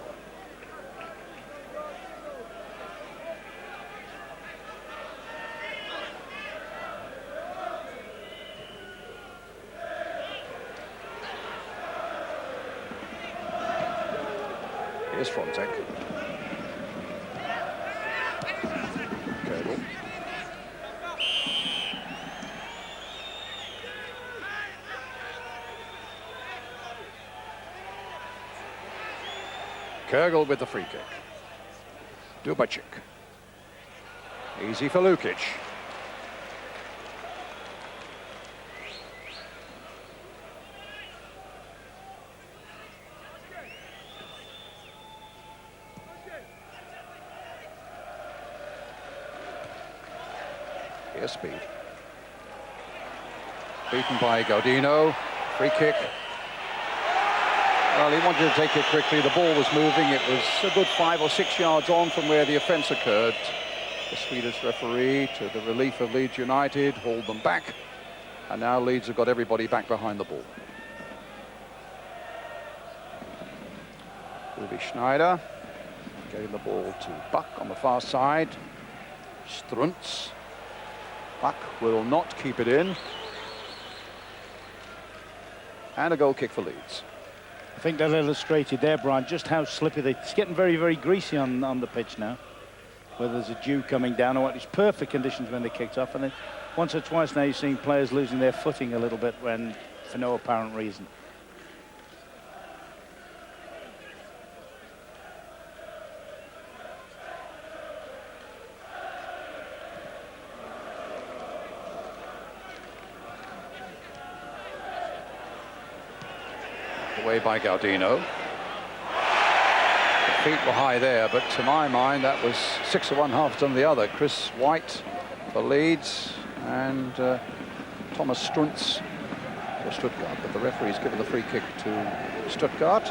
Here's Frontek. Kegel. Kegel with the free kick. Dubacik. Easy for Lukic. Here's Speed. Beaten by Gaudino. Free kick. Well, he wanted to take it quickly. The ball was moving. It was a good 5 or 6 yards on from where the offence occurred. The Swedish referee, to the relief of Leeds United, hauled them back. And now Leeds have got everybody back behind the ball. Uwe Schneider getting the ball to Buck on the far side. Struntz. Buck will not keep it in. And a goal kick for Leeds. I think that illustrated there, Brian, just how slippy it's getting very, very greasy on the pitch now. Whether there's a dew coming down or what, it's perfect conditions when they kicked off. And then once or twice now you're seeing players losing their footing a little bit when for no apparent reason. Away by Gaudino. The feet were high there, but to my mind that was 6 of one, half done the other. Chris White for Leeds and Thomas Struntz for Stuttgart, but the referee's given the free kick to Stuttgart,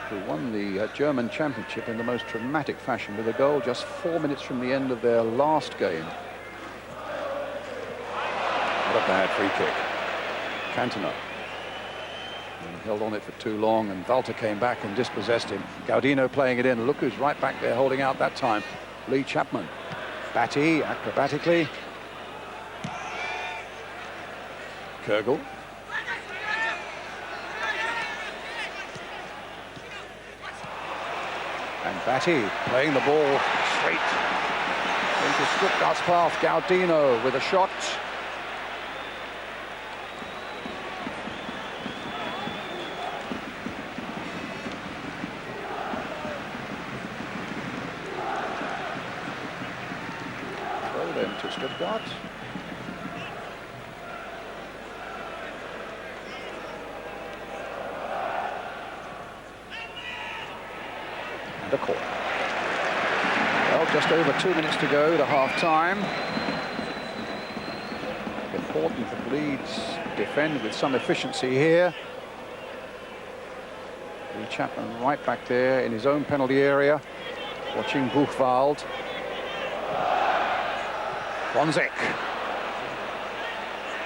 who won the German championship in the most dramatic fashion with a goal just 4 minutes from the end of their last game. What a bad free kick. Cantona. He held on it for too long, and Walter came back and dispossessed him. Gaudino playing it in. Look who's right back there holding out that time. Lee Chapman. Batty acrobatically. Kegel. And Batty playing the ball straight into Stuttgart's path. Gaudino with a shot. To Stuttgart. And a corner. Well, just over 2 minutes to go to half-time. Important that Leeds defend with some efficiency here. Lee Chapman right back there in his own penalty area, watching Buchwald. Frontek.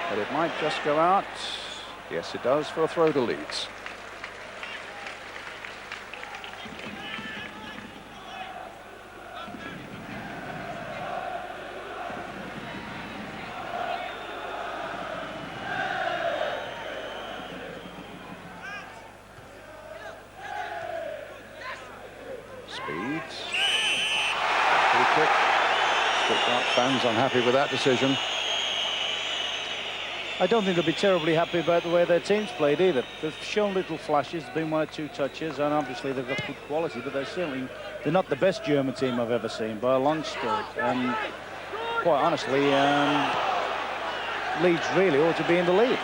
But it might just go out. Yes, it does, for a throw to Leeds. Speed. Free kick. Stuttgart fans unhappy with that decision. I don't think they'll be terribly happy about the way their team's played either. They've shown little flashes, there's been 1 or 2 touches, and obviously they've got good quality, but they're not the best German team I've ever seen by a long stroke. And quite honestly, Leeds really ought to be in the lead.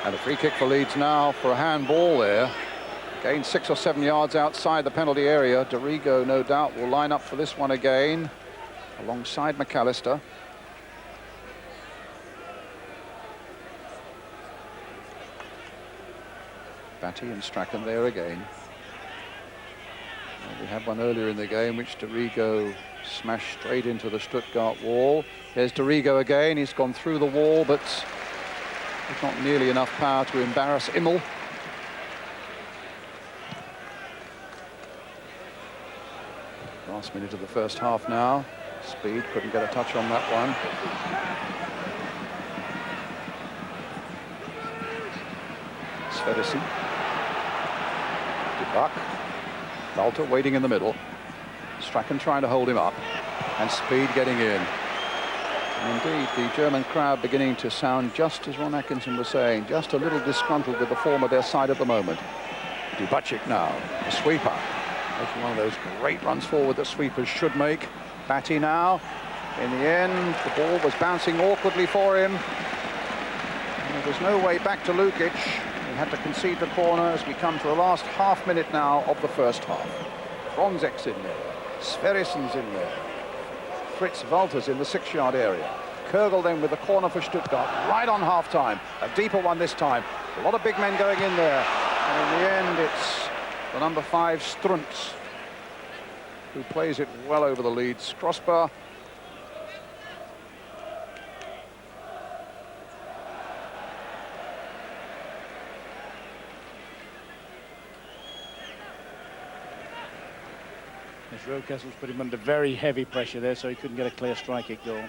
And a free kick for Leeds now for a handball there. Gained 6 or 7 yards outside the penalty area. Dorigo, no doubt, will line up for this one again, alongside McAllister. Batty and Strachan there again. Well, we had one earlier in the game which Dorigo smashed straight into the Stuttgart wall. Here's Dorigo again. He's gone through the wall, but there's not nearly enough power to embarrass Immel. Last minute of the first half now. Speed couldn't get a touch on that one. Svedesen. Buck. Walter waiting in the middle. Strachan trying to hold him up. And Speed getting in. And indeed, the German crowd beginning to sound, just as Ron Atkinson was saying, just a little disgruntled with the form of their side at the moment. Dubacic now, the sweeper. Making one of those great runs forward that sweepers should make. Batty now. In the end, the ball was bouncing awkwardly for him. And there was no way back to Lukic. He had to concede the corner as we come to the last half minute now of the first half. Bronzek's in there. Sverrissen's in there. Fritz Walters in the 6-yard area. Kürgel then with the corner for Stuttgart, right on half-time. A deeper one this time. A lot of big men going in there. And in the end, it's the number 5, Struntz, who plays it well over the leads. Crossbar. Rocastle's put him under very heavy pressure there, so he couldn't get a clear strike-kick goal.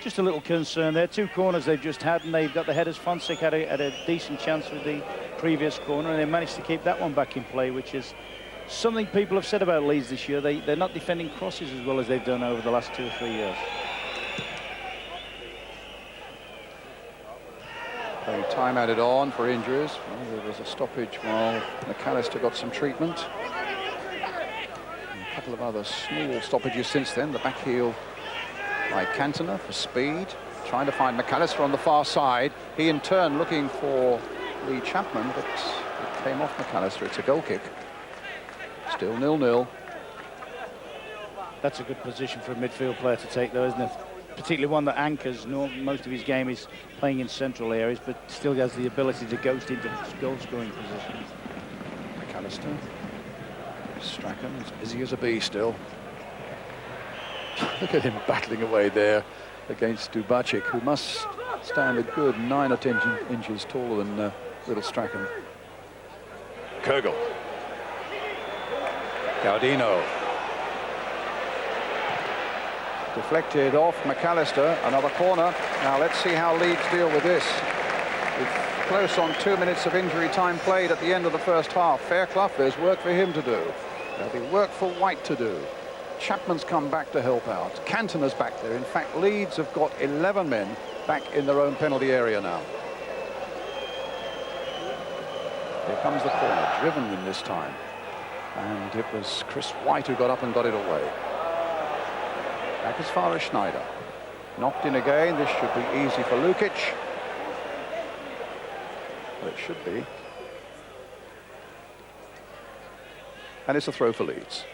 Just a little concern there. 2 corners they've just had, and they've got the headers. Fonseca had a decent chance with the previous corner, and they managed to keep that one back in play, which is something people have said about Leeds this year. They're not defending crosses as well as they've done over the last 2 or 3 years. Time added on for injuries. Well, there was a stoppage while McAllister got some treatment. A couple of other small stoppages since then. The back heel by Cantona for Speed, trying to find McAllister on the far side. He in turn looking for Lee Chapman, but it came off McAllister. It's a goal kick. Still 0-0. That's a good position for a midfield player to take, though, isn't it? Particularly one that anchors. Most of his game is playing in central areas, but still has the ability to ghost into goal-scoring positions. McAllister. Strachan is busy as a bee still. Look at him battling away there against Dubacic, who must stand a good 9 or 10 inches taller than little Strachan. Kürgel. Gaudino. Deflected off McAllister. Another corner. Now let's see how Leeds deal with this. We're close on 2 minutes of injury time played at the end of the first half. Fairclough, there's work for him to do. There'll be work for White to do. Chapman's come back to help out. Cantona's back there. In fact, Leeds have got 11 men back in their own penalty area now. Here comes the corner, driven in this time. And it was Chris White who got up and got it away. Back as far as Schneider. Knocked in again. This should be easy for Lukic. Well, it should be. And it's a throw for Leeds.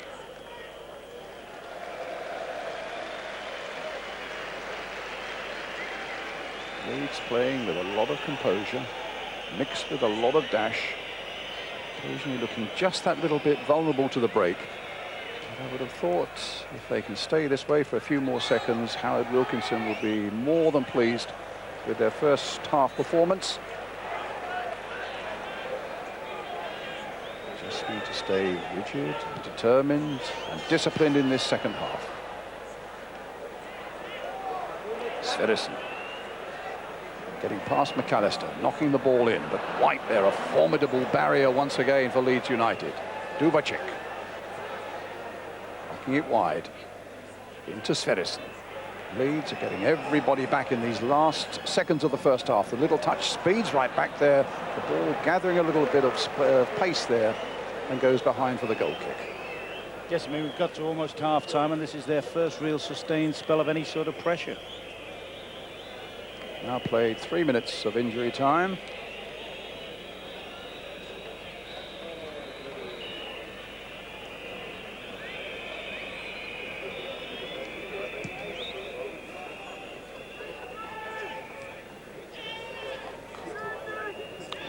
Leeds playing with a lot of composure, mixed with a lot of dash, occasionally looking just that little bit vulnerable to the break. But I would have thought if they can stay this way for a few more seconds, Howard Wilkinson will be more than pleased with their first half performance. Just need to stay rigid, determined and disciplined in this second half. Sverrisson getting past McAllister, knocking the ball in, but White there, a formidable barrier once again for Leeds United. Dubacic knocking it wide into Sverrisson. Leeds are getting everybody back in these last seconds of the first half. The little touch, Speed's right back there, the ball gathering a little bit of pace there and goes behind for the goal kick. Yes, I mean, we've got to almost half-time, and this is their first real sustained spell of any sort of pressure. Now played 3 minutes of injury time.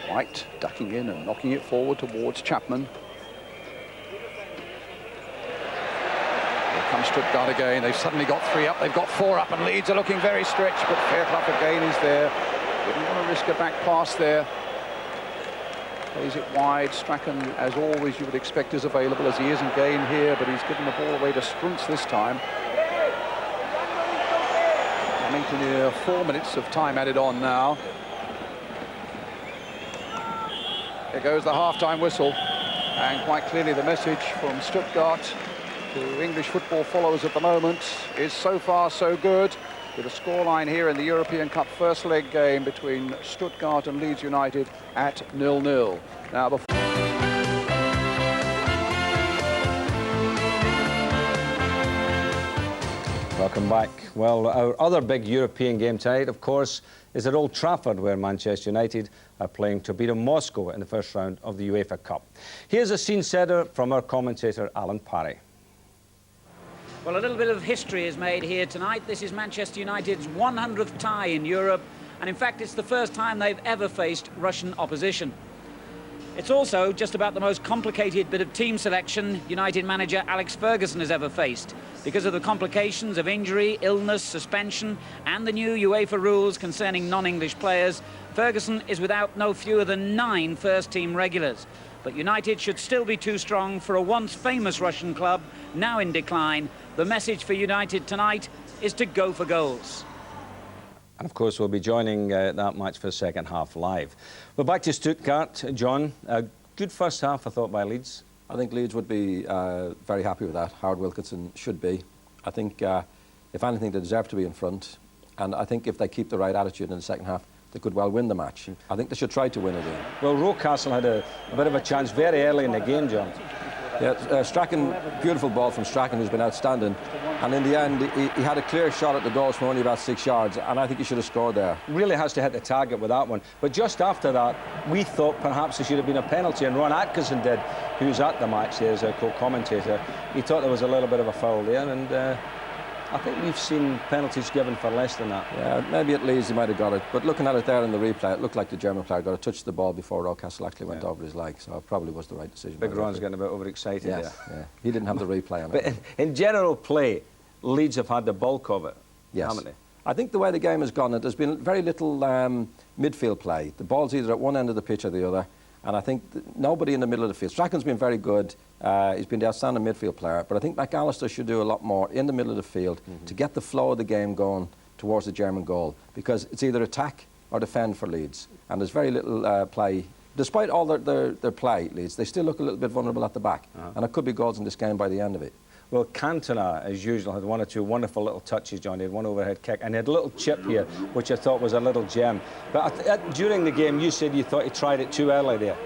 White ducking in and knocking it forward towards Chapman. Comes Stuttgart again. They've suddenly got 3 up. They've got 4 up, and Leeds are looking very stretched. But Fairclough again is there. Didn't want to risk a back pass there. Plays it wide. Strachan, as always, you would expect is available, as he isn't Gain here, but he's given the ball away to Struntz this time. Coming to near 4 minutes of time added on now. There goes the half-time whistle. And quite clearly the message from Stuttgart to English football followers at the moment is so far so good, with a scoreline here in the European Cup first leg game between Stuttgart and Leeds United at 0-0. Now, Welcome back. Well, our other big European game tonight, of course, is at Old Trafford, where Manchester United are playing to beat Moscow in the first round of the UEFA Cup. Here's a scene setter from our commentator, Alan Parry. Well, a little bit of history is made here tonight. This is Manchester United's 100th tie in Europe, and in fact, it's the first time they've ever faced Russian opposition. It's also just about the most complicated bit of team selection United manager Alex Ferguson has ever faced, because of the complications of injury, illness, suspension, and the new UEFA rules concerning non-English players. Ferguson is without no fewer than 9 first-team regulars. But United should still be too strong for a once famous Russian club, now in decline. The message for United tonight is to go for goals. And of course, we'll be joining that match for the second half live. But back to Stuttgart, John. A good first half, I thought, by Leeds. I think Leeds would be very happy with that. Howard Wilkinson should be. I think, if anything, they deserve to be in front. And I think if they keep the right attitude in the second half, they could well win the match. I think they should try to win it in. Well, Rocastle had a bit of a chance very early in the game, John. Yeah, Strachan, beautiful ball from Strachan, who's been outstanding. And in the end, he had a clear shot at the goals from only about 6 yards, and I think he should have scored there. Really has to hit the target with that one. But just after that, we thought perhaps there should have been a penalty, and Ron Atkinson did, who's at the match there as a co-commentator. He thought there was a little bit of a foul there, and I think we've seen penalties given for less than that. Yeah, maybe at Leeds he might have got it, but looking at it there in the replay, it looked like the German player got a touch the ball before Rocastle actually went over his leg, so it probably was the right decision. Big Ron's getting a bit overexcited there. Yeah. He didn't have the replay on But it. in general play, Leeds have had the bulk of it, haven't they? I think the way the game has gone, there's been very little midfield play. The ball's either at one end of the pitch or the other, and I think nobody in the middle of the field. Strachan's been very good. He's been the outstanding midfield player, but I think McAllister should do a lot more in the middle of the field to get the flow of the game going towards the German goal, because it's either attack or defend for Leeds, and there's very little play. Despite all their play, Leeds, they still look a little bit vulnerable at the back, and it could be goals in this game by the end of it. Well, Cantona, as usual, had one or two wonderful little touches, John. He had one overhead kick, and he had a little chip here, which I thought was a little gem. But during the game, you said you thought he tried it too early there.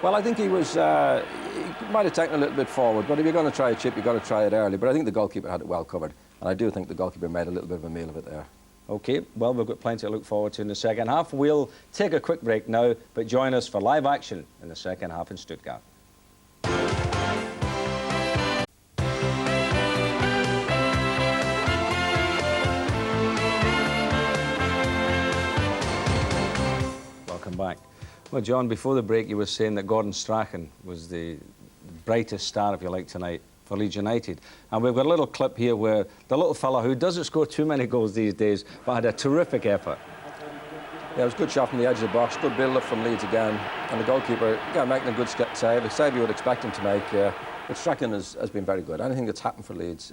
Well, I think he was. He might have taken a little bit forward, but if you're going to try a chip, you've got to try it early. But I think the goalkeeper had it well covered, and I do think the goalkeeper made a little bit of a meal of it there. OK, well, we've got plenty to look forward to in the second half. We'll take a quick break now, but join us for live action in the second half in Stuttgart. Welcome back. Well, John, before the break, you were saying that Gordon Strachan was the brightest star, if you like, tonight for Leeds United. And we've got a little clip here where the little fella who doesn't score too many goals these days, but had a terrific effort. Yeah, it was a good shot from the edge of the box, good build-up from Leeds again, and the goalkeeper, making a good save, a save you would expect him to make. But Strachan has been very good. Anything that's happened for Leeds,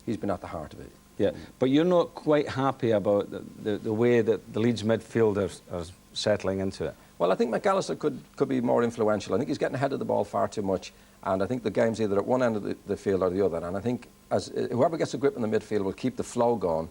he's been at the heart of it. Yeah, but you're not quite happy about the way that the Leeds midfielders are settling into it. Well, I think McAllister could be more influential. I think he's getting ahead of the ball far too much, and I think the game's either at one end of the field or the other. And I think whoever gets a grip in the midfield will keep the flow going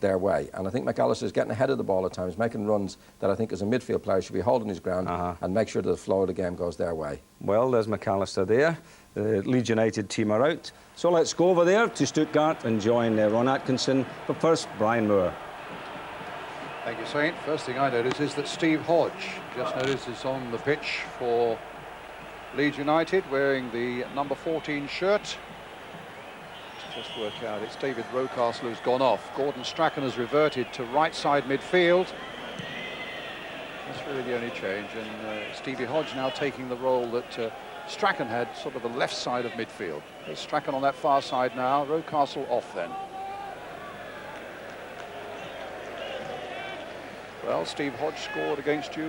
their way. And I think McAllister's getting ahead of the ball at times, making runs that I think as a midfield player should be holding his ground and make sure that the flow of the game goes their way. Well, there's McAllister there. The Leeds United team are out. So let's go over there to Stuttgart and join Ron Atkinson. But first, Brian Moore. Thank you, Saint. First thing I notice is that Steve Hodge just noticed is on the pitch for Leeds United, wearing the number 14 shirt. Let's just work out, it's David Rocastle who's gone off. Gordon Strachan has reverted to right side midfield. That's really the only change, and Stevie Hodge now taking the role that Strachan had, sort of the left side of midfield. There's Strachan on that far side now, Rocastle off then. Well, Steve Hodge scored against you,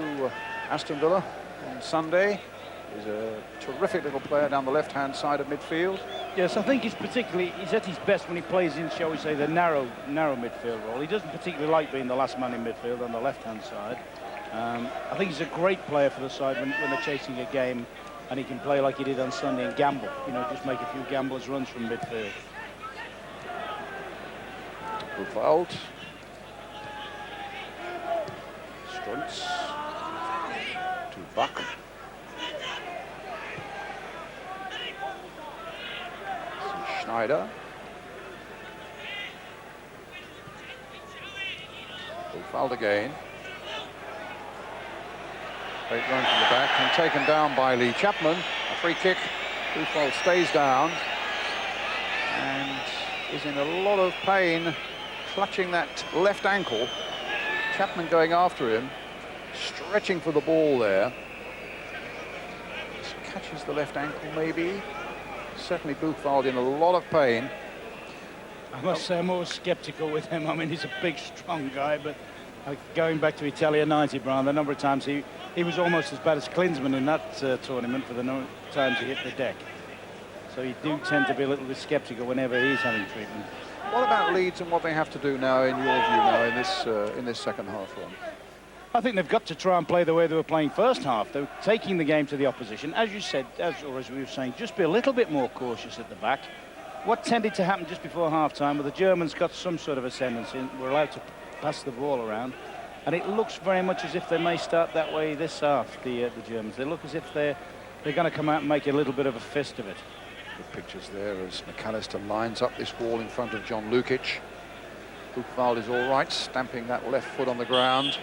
Aston Villa, on Sunday. He's a terrific little player down the left-hand side of midfield. Yes, I think he's at his best when he plays in, shall we say, the narrow midfield role. He doesn't particularly like being the last man in midfield on the left-hand side. I think he's a great player for the side when they're chasing a game and he can play like he did on Sunday and gamble. You know, just make a few gamblers runs from midfield. Buchwald. Strunz. To Buck. Schneider. Buchwald again. Great run from the back and taken down by Lee Chapman. A free kick. Buchwald stays down and is in a lot of pain, clutching that left ankle. Chapman going after him, stretching for the ball there. Just catches the left ankle maybe. Certainly Buchwald in a lot of pain. I must say I'm always sceptical with him. I mean, he's a big, strong guy, but going back to Italia 90, Brian, the number of times he was almost as bad as Klinsmann in that tournament for the number of times he hit the deck. So you do tend to be a little bit sceptical whenever he's having treatment. What about Leeds and what they have to do now, in your view, now in this second half run? I think they've got to try and play the way they were playing first half. They're taking the game to the opposition. As you said, as we were saying, just be a little bit more cautious at the back. What tended to happen just before half-time, well, the Germans got some sort of ascendancy and were allowed to pass the ball around. And it looks very much as if they may start that way this half, the Germans. They look as if they're going to come out and make a little bit of a fist of it. Good pictures there as McAllister lines up this wall in front of John Lukic. Buchwald is all right, stamping that left foot on the ground.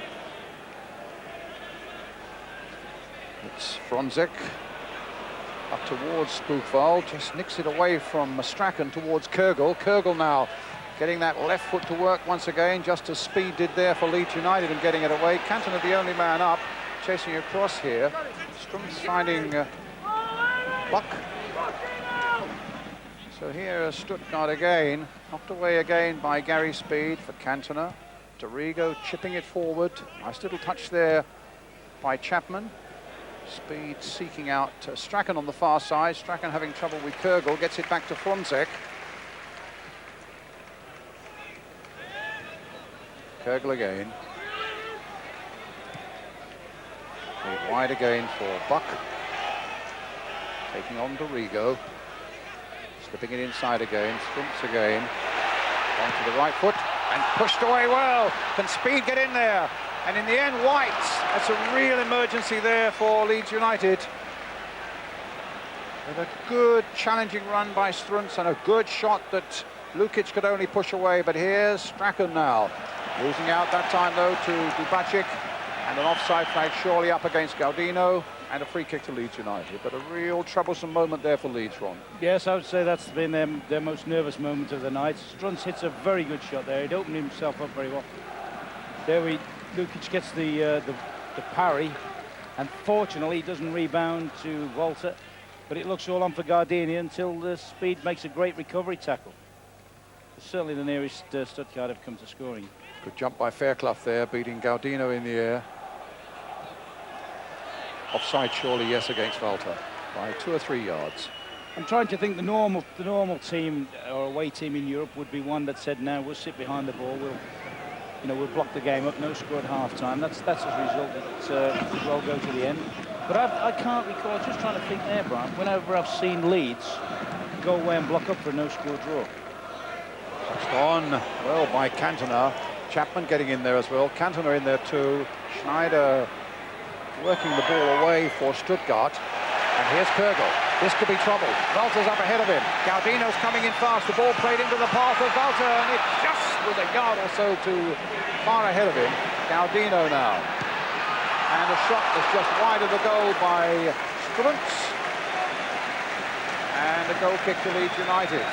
It's Fronzek up towards Buchwald, just nicks it away from Strachan towards Kürgel. Kürgel now getting that left foot to work once again, just as Speed did there for Leeds United and getting it away. Cantona the only man up, chasing across here. Strunz finding Buck. So here Stuttgart again, knocked away again by Gary Speed for Cantona. Dorigo chipping it forward. Nice little touch there by Chapman. Speed seeking out Strachan on the far side. Strachan having trouble with Kürgel, gets it back to Fronzek. Kürgel again. Made wide again for Buck. Taking on Dorigo. Slipping it inside again. Strunz again. Onto the right foot and pushed away well. Can Speed get in there? And in the end, White. That's a real emergency there for Leeds United. With a good challenging run by Strunz and a good shot that Lukic could only push away. But here's Strachan now. Losing out that time, though, to Dubacic. And an offside flag surely up against Gaudino. And a free kick to Leeds United. But a real troublesome moment there for Leeds, Ron. Yes, I would say that's been their most nervous moment of the night. Strunz hits a very good shot there. He'd opened himself up very well. There Lukic gets the parry, and fortunately he doesn't rebound to Walter, but it looks all on for Gardini until the Speed makes a great recovery tackle. It's certainly the nearest Stuttgart have come to scoring. Good jump by Fairclough there, beating Gaudino in the air. Offside surely, yes, against Walter by 2 or 3 yards. I'm trying to think the normal team or away team in Europe would be one that said, no, we'll sit behind the ball, we'll block the game up, no score at half-time. That's as a result that could well go to the end. But I can't recall, just trying to think there, Brian, whenever I've seen Leeds go away and block up for a no-score draw. Touched on well by Cantona. Chapman getting in there as well. Cantona in there too. Schneider working the ball away for Stuttgart. And here's Kürgel. This could be trouble. Walter's up ahead of him. Gaudino's coming in fast. The ball played into the path of Walter, and it just with a yard or so too far ahead of him. Gaudino now. And a shot that's just wide of the goal by Strunz. And a goal kick to Leeds United.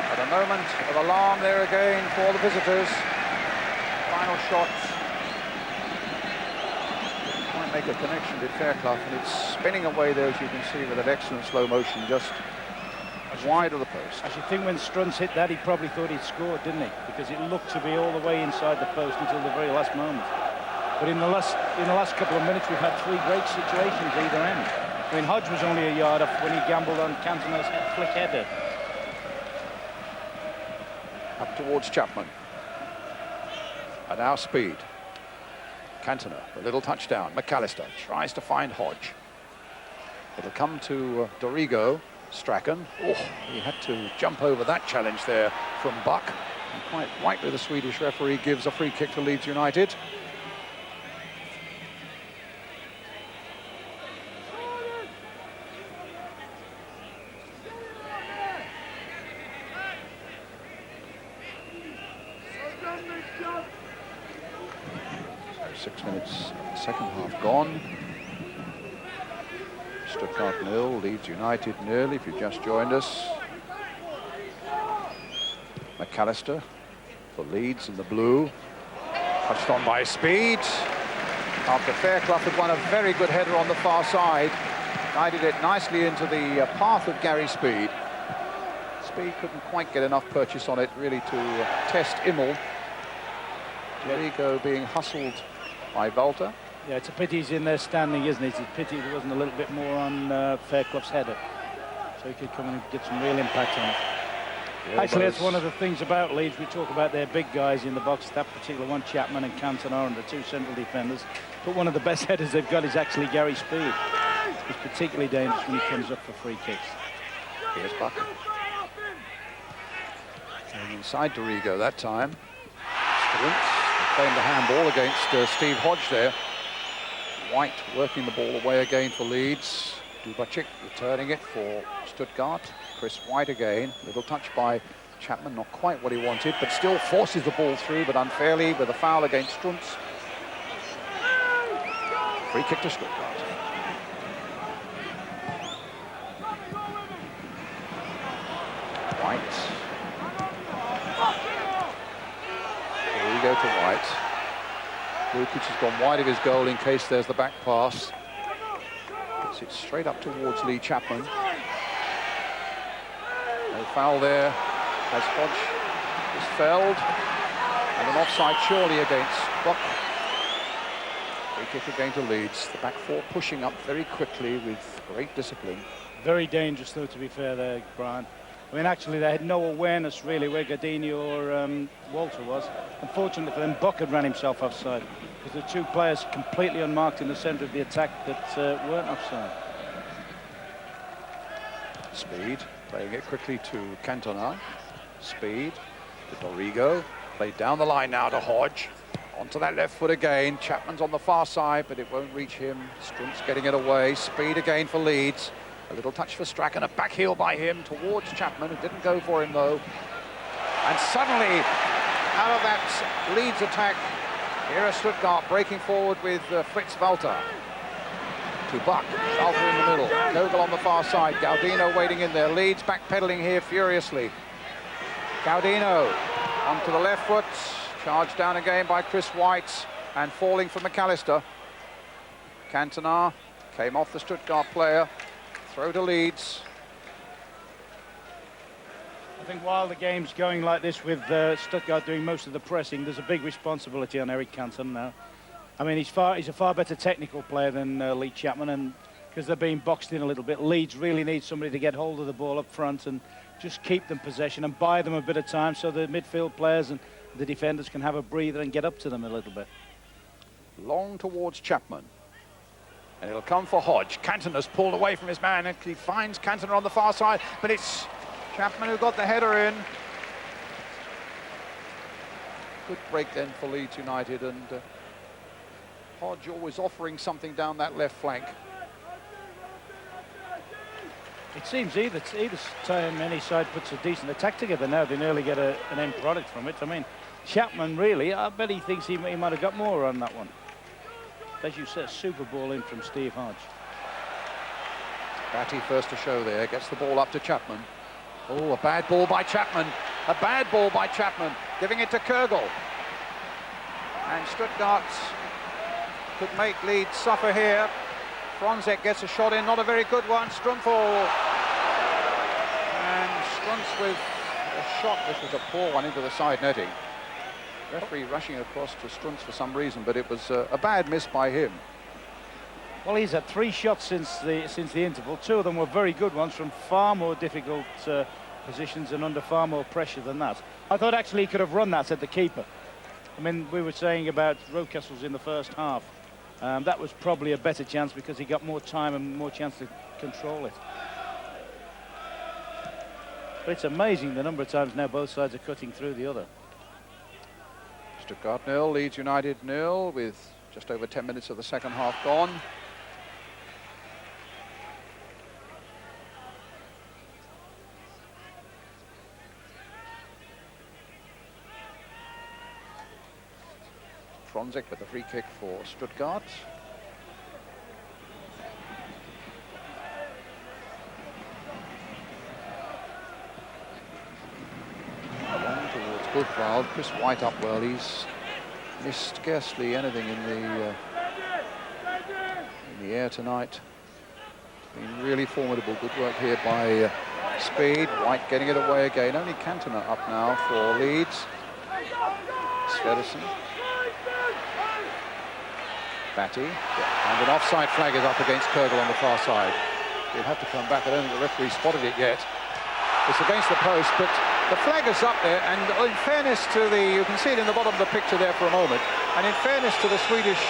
But a moment of alarm there again for the visitors. Final shot. Can't make a connection with Fairclough, and it's spinning away there, as you can see, with an excellent slow motion, just wide of the post. I should think when Strunz hit that, he probably thought he'd scored, didn't he? Because it looked to be all the way inside the post until the very last moment. But in the last couple of minutes, we've had 3 great situations either end. I mean, Hodge was only a yard off when he gambled on Cantona's flick header. Up towards Chapman. And now Speed. Cantona, a little touchdown. McAllister tries to find Hodge. It'll come to Dorigo. Strachan. Oh, he had to jump over that challenge there from Buck. And quite rightly, the Swedish referee gives a free kick to Leeds United. So 6 minutes, second half gone. Stuttgart 0, Leeds United 0, if you just joined us. McAllister for Leeds in the blue. Touched on by Speed. After Fairclough had won a very good header on the far side. Guided it nicely into the path of Gary Speed. Speed couldn't quite get enough purchase on it, really, to test Immel. Dorigo being hustled by Walter. Yeah, it's a pity he's in there standing, isn't it? It's a pity there wasn't a little bit more on Fairclough's header, so he could come in and get some real impact on it. Yeah, actually, that's one of the things about Leeds. We talk about their big guys in the box, that particular one, Chapman and Cantona, and the two central defenders. But one of the best headers they've got is actually Gary Speed. He's particularly dangerous when he comes up for free kicks. Here's Buck. And inside Dorigo that time. Strunz playing the handball against Steve Hodge there. White working the ball away again for Leeds. Dubacic returning it for Stuttgart. Chris White again. Little touch by Chapman, not quite what he wanted, but still forces the ball through, but unfairly with a foul against Strunz. Free kick to Stuttgart. White. Here we go to White. Lukic has gone wide of his goal in case there's the back pass. Gets it straight up towards Lee Chapman. No foul there as Hodge is felled. And an offside surely against Buck. Free kick again to Leeds. The back four pushing up very quickly with great discipline. Very dangerous, though, to be fair there, Brian. I mean, actually, they had no awareness, really, where Gardini or Walter was. Unfortunately for them, Buck had ran himself offside, because the two players completely unmarked in the centre of the attack that weren't offside. Speed, playing it quickly to Cantona. Speed to Dorigo. Played down the line now to Hodge. Onto that left foot again. Chapman's on the far side, but it won't reach him. Strunz getting it away. Speed again for Leeds. A little touch for Strachan, a back heel by him towards Chapman. It didn't go for him, though. And suddenly, out of that Leeds attack, here is Stuttgart breaking forward with Fritz Walter. To Buck, Walter in the middle. Kogel on the far side. Gaudino waiting in there. Leeds backpedaling here furiously. Gaudino onto the left foot. Charged down again by Chris White. And falling for McAllister. Cantona came off the Stuttgart player. Throw to Leeds. I think while the game's going like this with Stuttgart doing most of the pressing, there's a big responsibility on Eric Cantona now. I mean, he's a far better technical player than Lee Chapman, and because they're being boxed in a little bit, Leeds really needs somebody to get hold of the ball up front and just keep them possession and buy them a bit of time so the midfield players and the defenders can have a breather and get up to them a little bit. Long towards Chapman. And it'll come for Hodge. Cantona's pulled away from his man, and he finds Cantona on the far side, but it's Chapman who got the header in. Good break then for Leeds United, and Hodge always offering something down that left flank. It seems either time any side puts a decent attack together now, they nearly get an end product from it. I mean, Chapman really, I bet he thinks he might have got more on that one. As you said, super ball in from Steve Hodge. Batty first to show there, gets the ball up to Chapman. Oh, a bad ball by Chapman. A bad ball by Chapman, giving it to Kogel. And Stuttgart could make Leeds suffer here. Fronzek gets a shot in, not a very good one. Strumfall. And Strunz with a shot, which was a poor one into the side netting. Referee rushing across to Strunz for some reason, but it was a bad miss by him. Well, he's had 3 shots since the interval. 2 of them were very good ones from far more difficult positions and under far more pressure than that. I thought actually he could have run that, said the keeper. I mean, we were saying about Rocastle's in the first half. That was probably a better chance because he got more time and more chance to control it. But it's amazing the number of times now both sides are cutting through the other. Stuttgart 0, Leeds United 0, with just over 10 minutes of the second half gone. Fronzek with the free kick for Stuttgart. Along towards Buchwald. Chris White up well. He's missed scarcely anything in the air tonight. It's been really formidable. Good work here by Speed. White getting it away again. Only Cantona up now for Leeds. Sverrisson. Batty, and an offside flag is up against Kürgel on the far side. He'll have to come back. I don't think the referee spotted it yet. It's against the post, but the flag is up there, and in fairness to you can see it in the bottom of the picture there for a moment, and in fairness to the Swedish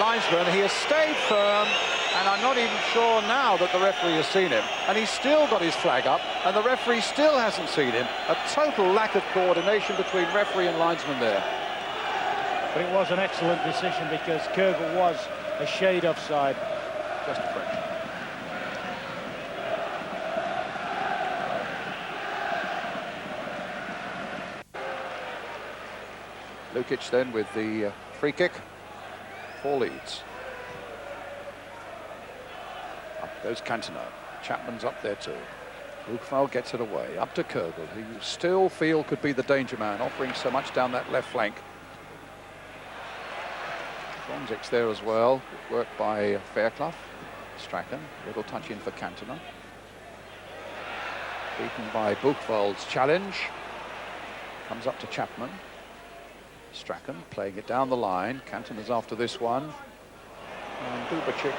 linesman, he has stayed firm, and I'm not even sure now that the referee has seen him. And he's still got his flag up, and the referee still hasn't seen him. A total lack of coordination between referee and linesman there. But it was an excellent decision because Kürgel was a shade offside. Just a fraction. Lukic then with the free kick for Leeds. Up goes Cantona. Chapman's up there too. Buchwald gets it away. Up to Kürgel, who you still feel could be the danger man, offering so much down that left flank. Fronzek's there as well. Good work by Fairclough. Strachan, little touch in for Cantona. Beaten by Buchwald's challenge. Comes up to Chapman. Strachan playing it down the line. Cantona's after this one. And Dubicic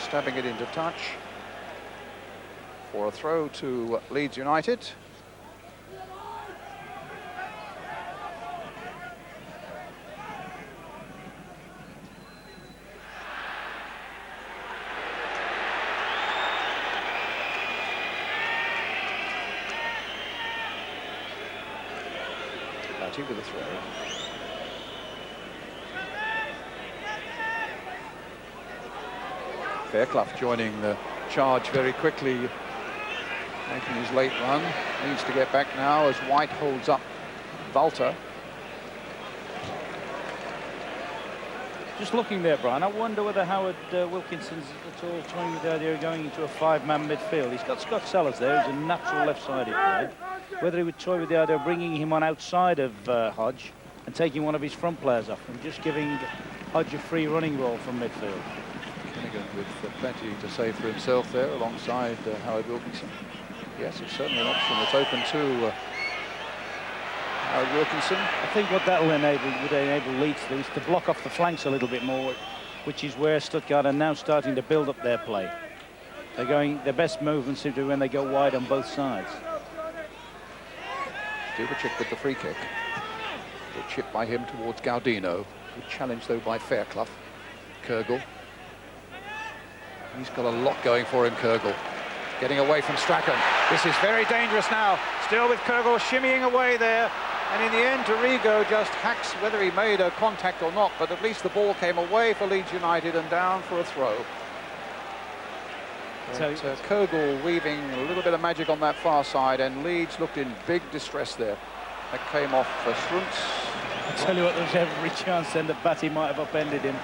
stabbing it into touch for a throw to Leeds United. With the throw. Fairclough joining the charge very quickly, making his late run. Needs to get back now as White holds up Walter. Just looking there, Brian, I wonder whether Howard Wilkinson's at all toying with the idea of going into a five-man midfield. He's got Scott Sellers there, who's a natural left-sided player. Whether he would toy with the idea of bringing him on outside of Hodge and taking one of his front players off and just giving Hodge a free running role from midfield. Finnegan with plenty to say for himself there alongside Howard Wilkinson. Yes, it's certainly an option that's open to Howard Wilkinson. I think what that would enable Leeds to do is to block off the flanks a little bit more, which is where Stuttgart are now starting to build up their play. They're going, their best movements seem to be when they go wide on both sides. Dubicic with the free kick. Good chip by him towards Gaudino. Good challenge though by Fairclough. Kürgel. He's got a lot going for him, Kürgel. Getting away from Strachan. This is very dangerous now. Still with Kürgel shimmying away there. And in the end, Torrigo just hacks, whether he made a contact or not, but at least the ball came away for Leeds United and down for a throw. But, Kürgel weaving a little bit of magic on that far side, and Leeds looked in big distress there. That came off Struntz. I tell you what, there's every chance then that Batty might have upended him.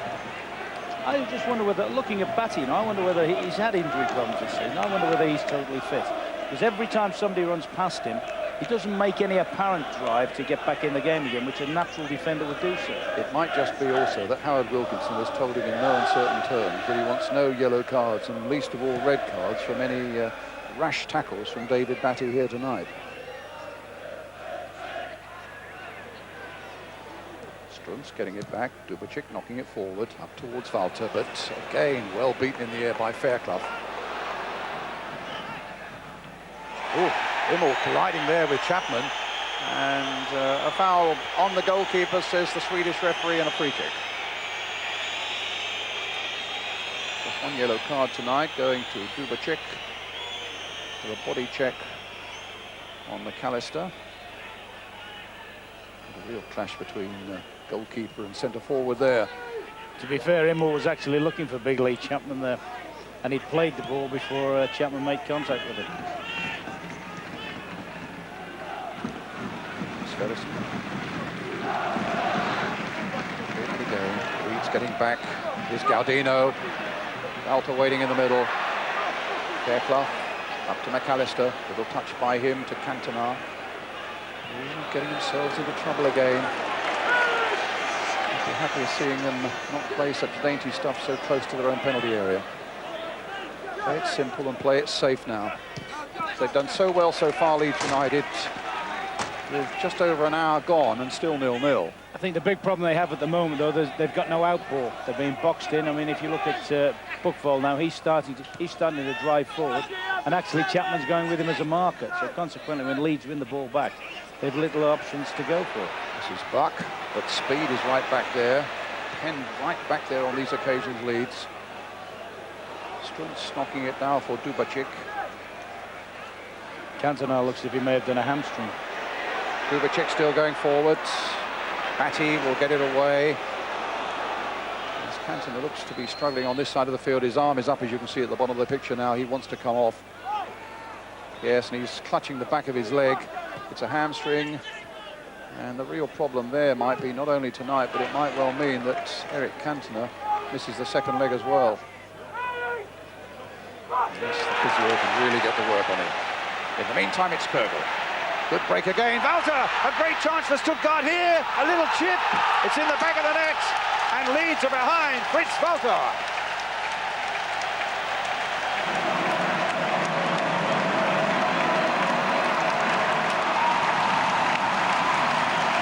I just wonder whether, looking at Batty, I wonder whether he's had injury problems this season. I wonder whether he's totally fit. Because every time somebody runs past him, he doesn't make any apparent drive to get back in the game again, which a natural defender would do so. It might just be also that Howard Wilkinson has told him in no uncertain terms that he wants no yellow cards and least of all red cards from any rash tackles from David Batty here tonight. Struntz getting it back, Dubicic knocking it forward up towards Walter, but again well beaten in the air by Fairclough. Oh, Immel colliding there with Chapman, and a foul on the goalkeeper, says the Swedish referee, and a free kick. One yellow card tonight going to Dubacik for a body check on McAllister. A real clash between goalkeeper and centre forward there. To be fair, Immel was actually looking for Big Lee Chapman there, and he played the ball before Chapman made contact with it. Sverrisson. Here we go. Leeds getting back. Here's Gaudino. Alta waiting in the middle. Fairclough up to McAllister. Little touch by him to Cantona. Getting themselves into trouble again. I'd be happy seeing them not play such dainty stuff so close to their own penalty area. Play it simple and play it safe now. They've done so well so far, Leeds United. With just over an hour gone and still 0-0. I think the big problem they have at the moment, though, they've got no outball. They're being boxed in. I mean, if you look at Buchwald now, he's starting to drive forward, and actually Chapman's going with him as a marker. So consequently, when Leeds win the ball back, they've little options to go for. This is Buck, but speed is right back there. Penn right back there on these occasions, Leeds. Struntz knocking it now for Dubacik. Cantona looks as if he may have done a hamstring. Dubacik still going forwards. Batty will get it away. As Cantona looks to be struggling on this side of the field. His arm is up, as you can see at the bottom of the picture now. He wants to come off. Yes, and he's clutching the back of his leg. It's a hamstring. And the real problem there might be not only tonight, but it might well mean that Eric Cantona misses the second leg as well. Yes, the physio can really get to work on him. In the meantime, it's Kogel. Good break again. Walter, a great chance for Stuttgart here. A little chip. It's in the back of the net. And Leeds are behind Fritz Walter.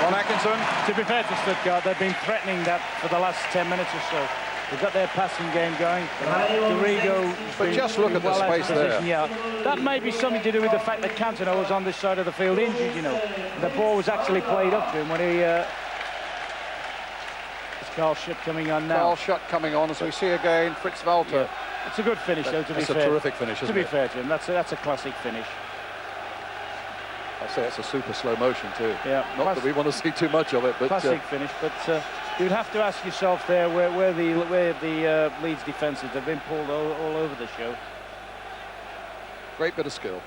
Ron Atkinson. To be fair to Stuttgart, they've been threatening that for the last 10 minutes or so. They've got their passing game going. Dorigo, but just look at the space there. Yeah, that may be something to do with the fact that Cantona was on this side of the field injured, you know. The ball was actually played up to him when he... It's Carl Schutt coming on now. Carl Schutt coming on, as we see again, Fritz Walter. Yeah. It's a good finish, though, to be fair. It's a terrific finish, isn't it? To be fair to him, that's a classic finish. I'll say it's a super slow motion, too. Yeah. Not that we want to see too much of it, but... Classic finish, but... You'd have to ask yourself there where the Leeds defence is. They've been pulled all over the show. Great bit of skill.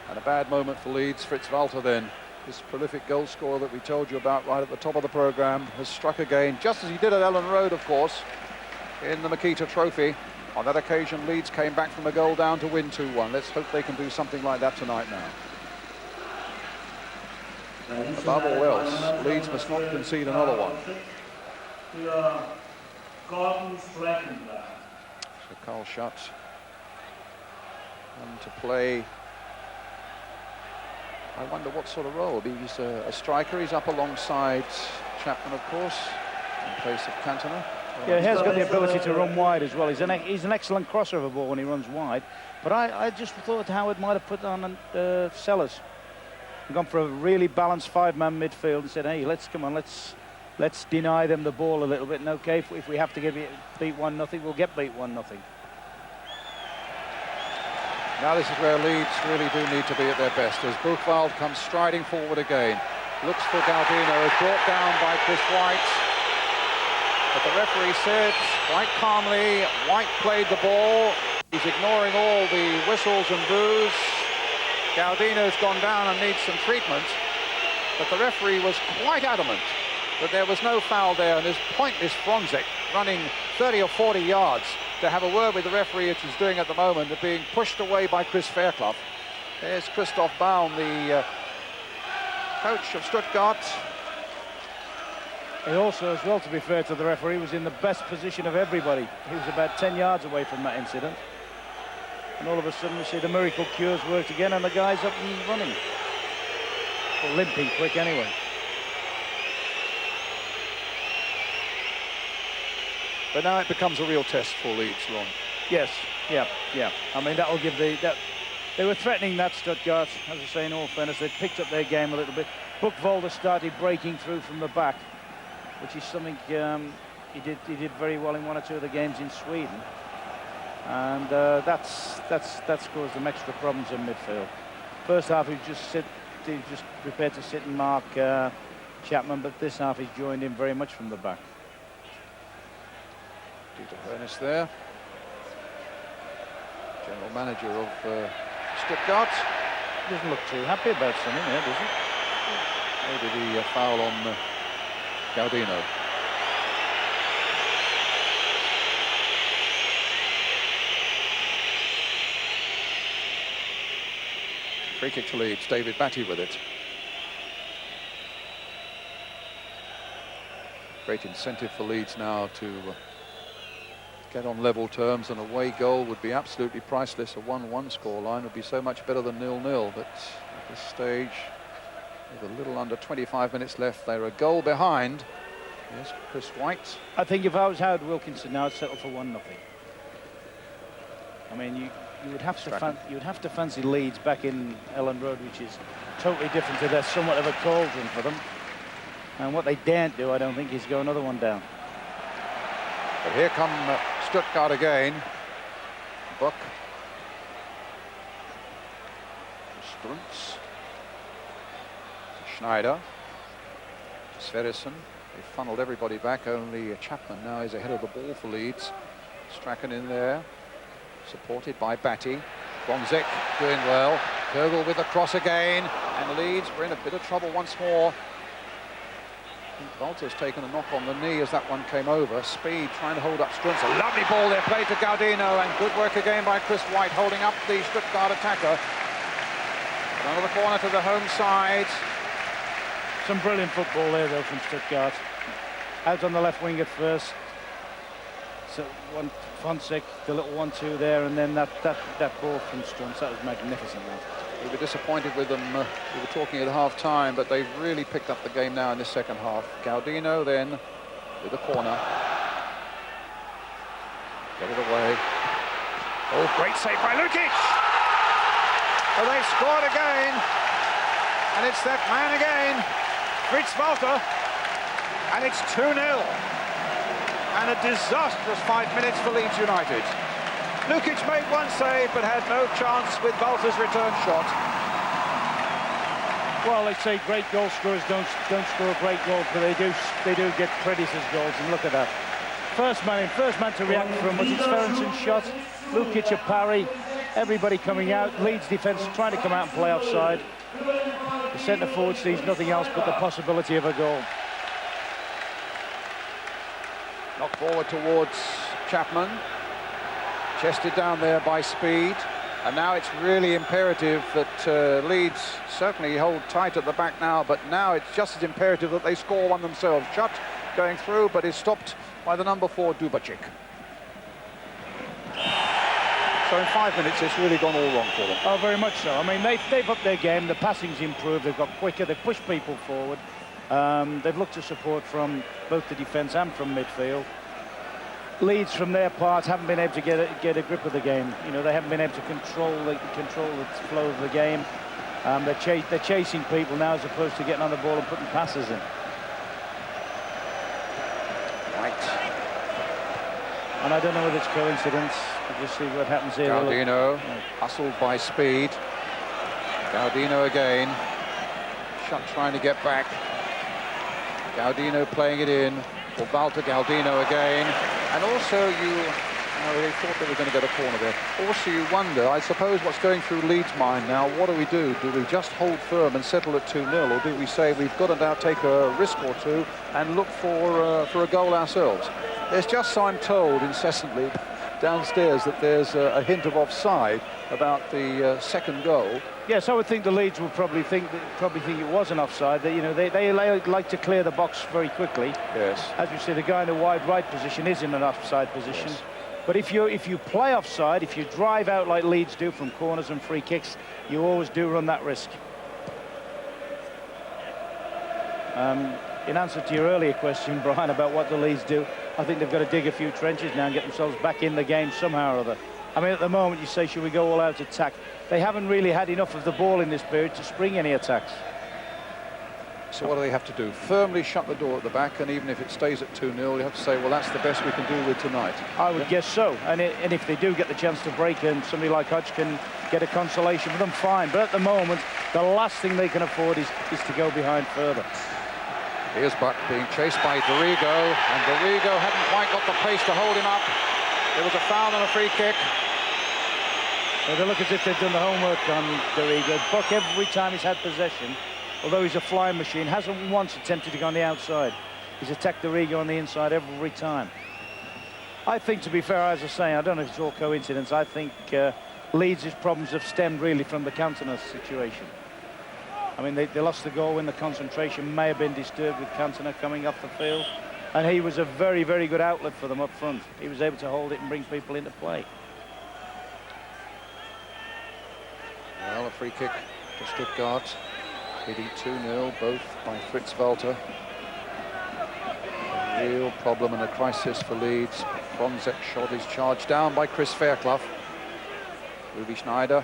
And a bad moment for Leeds. Fritz Walter then, this prolific goal scorer that we told you about right at the top of the programme, has struck again, just as he did at Ellen Road, of course, in the Makita Trophy. On that occasion, Leeds came back from a goal down to win 2-1. Let's hope they can do something like that tonight now. Above all else, Leeds must not concede another one. So Carl Schutt to play. I wonder what sort of role. He's a striker. He's up alongside Chapman, of course, in place of Cantona. Yeah, he has got the ability to run wide as well. He's an excellent crosser of a ball when he runs wide. But I just thought Howard might have put on Sellers. Gone for a really balanced five-man midfield and said, hey, let's deny them the ball a little bit. And okay, if we have to beat 1-0, we'll get beat 1-0. Now this is where Leeds really do need to be at their best, as Buchwald comes striding forward again. Looks for Gaudino, is brought down by Chris White. But the referee said, quite calmly, White played the ball. He's ignoring all the whistles and boos. Gaudino's gone down and needs some treatment, but the referee was quite adamant that there was no foul there, and this pointless Fronzek running 30 or 40 yards to have a word with the referee, which he's doing at the moment, of being pushed away by Chris Fairclough. There's Christoph Baum, the coach of Stuttgart. He also, as well, to be fair to the referee, was in the best position of everybody. He was about 10 yards away from that incident. And all of a sudden we see the miracle cures worked again, and the guy's up and running. Or limping quick anyway. But now it becomes a real test for Leeds, Ron. Yes, yeah. I mean, that'll give they were threatening that, Stuttgart. As I say, in all fairness, they picked up their game a little bit. Buchwald started breaking through from the back, which is something He did very well in one or two of the games in Sweden, and that's caused them extra problems in midfield. First half he was just prepared to sit and mark Chapman, but this half he's joined in very much from the back. Dieter Hoeneß there, general manager of Stuttgart. Doesn't look too happy about something there, does he? Maybe the foul on Gaudino. Free kick to Leeds, David Batty with it. Great incentive for Leeds now to get on level terms. An away goal would be absolutely priceless. A 1-1 scoreline would be so much better than 0-0. But at this stage, with a little under 25 minutes left, they're a goal behind. Yes, Chris White. I think if I was Howard Wilkinson now, I'd settle for 1-0. I mean, you would have to fancy Leeds back in Ellen Road, which is totally different to their somewhat of a cauldron for them. And what they daren't do, I don't think, is go another one down. But here come Stuttgart again. Buck. Struntz. Schneider. Sverrisson. They funneled everybody back. Only Chapman now is ahead of the ball for Leeds. Strachan in there. Supported by Batty. Bonzek doing well. Kogel with the cross again. And Leeds were in a bit of trouble once more. Walter's taken a knock on the knee as that one came over. Speed trying to hold up Struntz. A lovely ball there played to Gaudino, and good work again by Chris White holding up the Stuttgart attacker. Another corner to the home side. Some brilliant football there though from Stuttgart. Out on the left wing at first. So Fonseca, the little 1-2 there, and then that ball from Struntz. That was magnificent. We were disappointed with them. We were talking at half-time, but they've really picked up the game now in this second half. Gaudino then with the corner. Get it away. Oh, great save by Lukic! Well, they've scored again. And it's that man again, Fritz Walter. And it's 2-0. And a disastrous 5 minutes for Leeds United. Lukic made one save, but had no chance with Walter's return shot. Well, they say great goal scorers don't score a great goal, but they do get credit as goals. And look at that. First man to react from was it Sverrisson's shot. Lukic a parry. Everybody coming out. Leeds defence trying to come out and play offside. The centre forward sees nothing else but the possibility of a goal. Knocked forward towards Chapman. Chested down there by Speed. And now it's really imperative that Leeds certainly hold tight at the back now, but now it's just as imperative that they score one themselves. Schutt going through, but is stopped by the number 4, Dubacic. So in 5 minutes, it's really gone all wrong for them. Oh, very much so. I mean, they've upped their game. The passing's improved. They've got quicker. They've pushed people forward. They've looked to support from both the defence and from midfield. Leeds, from their part, haven't been able to get a grip of the game. You know, they haven't been able to control the flow of the game. They're chasing people now as opposed to getting on the ball and putting passes in. Right. And I don't know whether it's coincidence. We'll just see what happens here. Gaudino, hustled by Speed. Gaudino again. Schutt trying to get back. Gaudino playing it in. For Walter. Gaudino again. And also they thought they were going to get a corner there. Also you wonder, I suppose, what's going through Leeds' mind now. What do we do? Do we just hold firm and settle at 2-0, or do we say we've got to now take a risk or two and look for a goal ourselves? There's just, so I'm told, incessantly downstairs that there's a hint of offside about the second goal. Yes, I would think the Leeds will probably think it was an offside. That, you know, they like to clear the box very quickly. Yes. As you see, the guy in the wide right position is in an offside position. Yes. But if you play offside, if you drive out like Leeds do from corners and free kicks, you always do run that risk. In answer to your earlier question, Brian, about what the Leeds do, I think they've got to dig a few trenches now and get themselves back in the game somehow or other. I mean, at the moment, you say, should we go all out attack? They haven't really had enough of the ball in this period to spring any attacks. So what do they have to do? Firmly shut the door at the back, and even if it stays at 2-0, you have to say, well, that's the best we can do with tonight. I would guess so. And if they do get the chance to break and somebody like Hodge can get a consolation for them, fine. But at the moment, the last thing they can afford is to go behind further. Here's Buck being chased by Dorigo, and Dorigo hadn't quite got the pace to hold him up. There was a foul and a free kick. Well, they look as if they've done the homework on Dorigo. Buck, every time he's had possession, although he's a flying machine, hasn't once attempted to go on the outside. He's attacked Dorigo on the inside every time. I think, to be fair, as I say, I don't know if it's all coincidence. I think Leeds' problems have stemmed really from the Cantona situation. I mean, they lost the goal when the concentration may have been disturbed with Cantona coming off the field. And he was a very, very good outlet for them up front. He was able to hold it and bring people into play. Well, a free kick to Stuttgart. Leading 2-0, both by Fritz Walter. A real problem and a crisis for Leeds. Fronzek shot is charged down by Chris Fairclough. Ruby Schneider.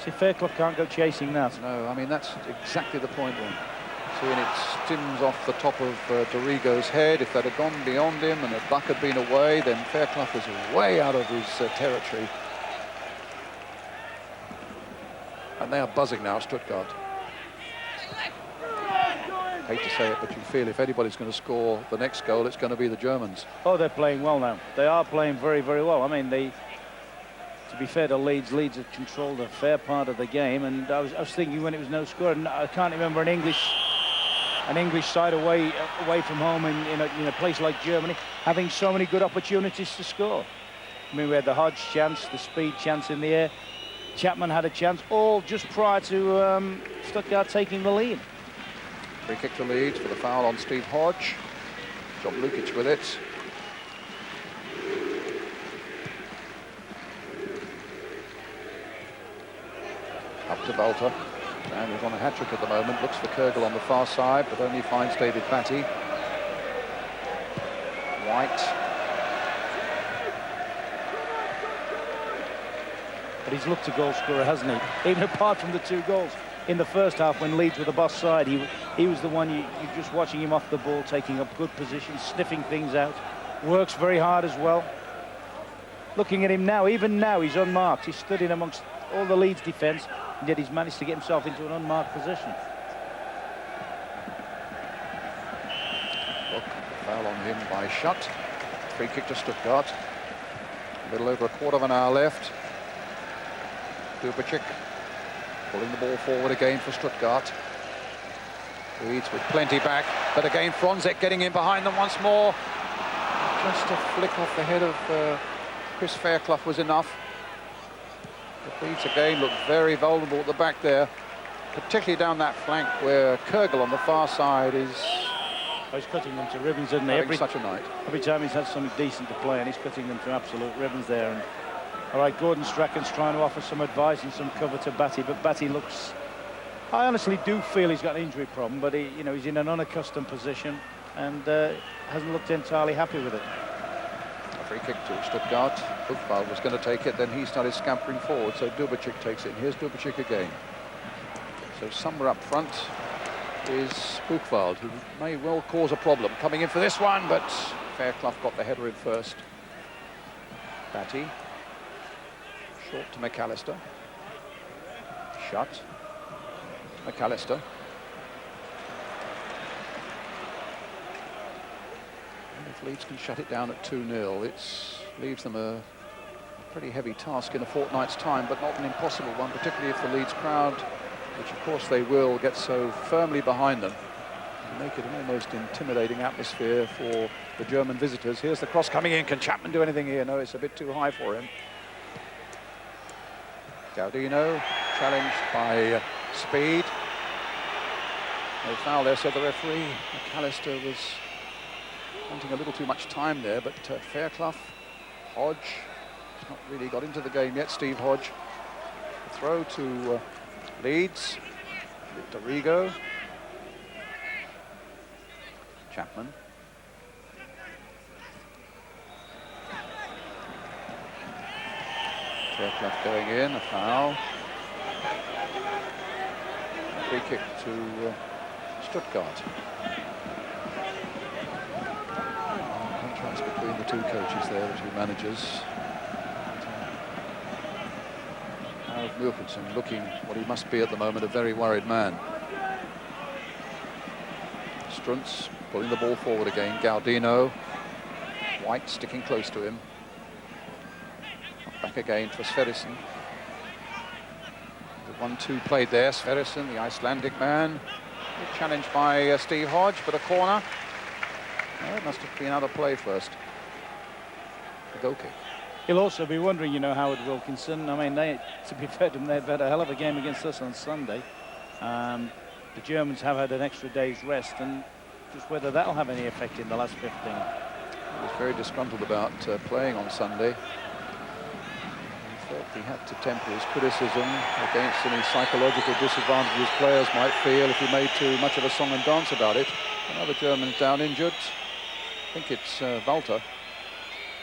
See, Fairclough can't go chasing that. No, I mean, that's exactly the point then. Seeing it stims off the top of Dorigo's head. If that had gone beyond him and the Buck had been away, then Fairclough was way out of his territory. And they are buzzing now, Stuttgart. Hate to say it, but you feel if anybody's going to score the next goal, it's going to be the Germans. Oh, they're playing well now. They are playing very, very well. I mean, to be fair to Leeds have controlled a fair part of the game. And I was thinking when it was no score, and I can't remember an English side away from home in a place like Germany having so many good opportunities to score. I mean, we had the Hodge chance, the Speed chance in the air. Chapman had a chance, all just prior to Stuttgart taking the lead. Free kick to Leeds for the foul on Steve Hodge. Job Lukic with it. Up to Walter. And he's on a hat-trick at the moment. Looks for Kergel on the far side, but only finds David Batty. White. But he's looked a goal scorer, hasn't he? Even apart from the 2 goals in the first half when Leeds were the boss side, he was the one you're just watching him off the ball, taking up good positions, sniffing things out. Works very hard as well. Looking at him now, even now he's unmarked. He's stood in amongst all the Leeds defence, and yet he's managed to get himself into an unmarked position. Look, foul on him by Schutt. Free kick to Stuttgart. A little over a quarter of an hour left. Dubicic pulling the ball forward again for Stuttgart. Leeds with plenty back, but again Fronzek getting in behind them once more. Just a flick off the head of Chris Fairclough was enough. The Leeds again look very vulnerable at the back there, particularly down that flank where Kergel on the far side is... Oh, he's cutting them to ribbons, isn't he? Having such a night. Every time he's had something decent to play, and he's cutting them to absolute ribbons there. And all right, Gordon Strachan's trying to offer some advice and some cover to Batty, but Batty looks... I honestly do feel he's got an injury problem, but he's in an unaccustomed position and hasn't looked entirely happy with it. A free kick to Stuttgart. Buchwald was going to take it, then he started scampering forward, so Dubicic takes it. Here's Dubicic again. So somewhere up front is Buchwald, who may well cause a problem. Coming in for this one, but Fairclough got the header in first. Batty. Short to McAllister. Schutt. McAllister. And if Leeds can shut it down at 2-0, it leaves them a pretty heavy task in a fortnight's time, but not an impossible one, particularly if the Leeds crowd, which of course they will, get so firmly behind them, and make it an almost intimidating atmosphere for the German visitors. Here's the cross coming in. Can Chapman do anything here? No, it's a bit too high for him. Gaudino challenged by Speed. No foul there, said the referee. McAllister was wanting a little too much time there, but Fairclough, Hodge, has not really got into the game yet. Steve Hodge. The throw to Leeds. Dorigo. Chapman. Fairclough going in, a foul. A free kick to Stuttgart. Contrast between the two coaches there, the two managers. Harald Wilkinson looking what he must be at the moment, a very worried man. Struntz pulling the ball forward again. Gaudino. White sticking close to him. Back again for Sverrisson. The 1-2 played there. Sverrisson, the Icelandic man. Challenged by Steve Hodge, but a corner. Oh, it must have been out of play first. A goal kick. He'll also be wondering, you know, Howard Wilkinson. I mean, to be fair to them, they've had a hell of a game against us on Sunday. The Germans have had an extra day's rest, and just whether that'll have any effect in the last 15. He was very disgruntled about playing on Sunday. He felt he had to temper his criticism against any psychological disadvantages players might feel if he made too much of a song and dance about it. Another German's down injured. I think it's Walter.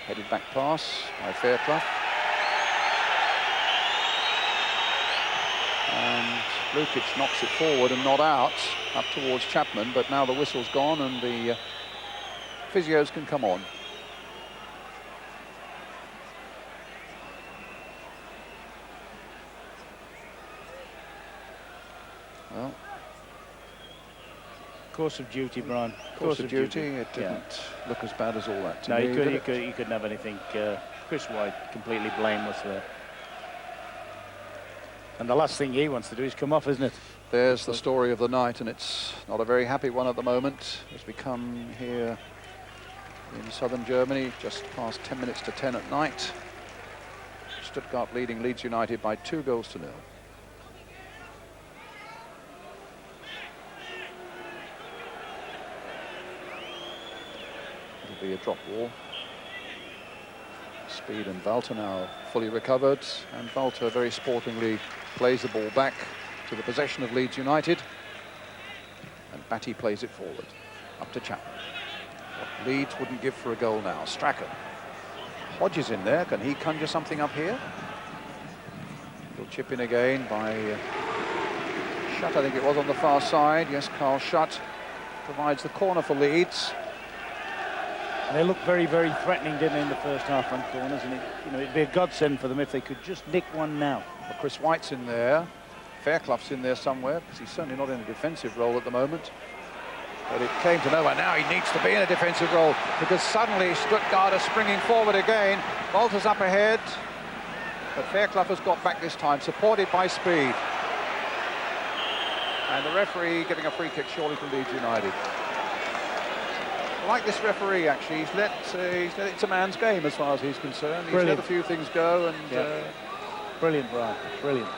Headed back pass by Fairclough. And Lukic knocks it forward and not out, up towards Chapman, but now the whistle's gone and the physios can come on. Well, Course of duty, Brian. course of duty. It didn't look as bad as all that to No, me, you did it? couldn't have anything. Chris White completely blameless there. And the last thing he wants to do is come off, isn't it? There's the story of the night, and it's not a very happy one at the moment. As we come here in southern Germany, just past 10 minutes to 10 at night. Stuttgart leading Leeds United by 2-0. It'll be a drop ball. Speed and Walter now fully recovered, and Walter very sportingly plays the ball back to the possession of Leeds United, and Batty plays it forward up to Chapman. What Leeds wouldn't give for a goal now. Strachan. Hodge is in there. Can he conjure something up here? Little chip in again by Schutt, I think it was, on the far side. Yes, Carl Schutt provides the corner for Leeds. And they looked very, very threatening, didn't they, in the first half on corners? And it'd be a godsend for them if they could just nick one now. Well, Chris White's in there. Fairclough's in there somewhere, because he's certainly not in a defensive role at the moment. But it came to nowhere. Now he needs to be in a defensive role, because suddenly Stuttgart are springing forward again. Walter's up ahead, but Fairclough has got back this time, supported by Speed. And the referee giving a free kick surely to Leeds United. I like this referee, actually. He's let it's a man's game as far as he's concerned. He's let a few things go, and Brilliant, Brian. Brilliant.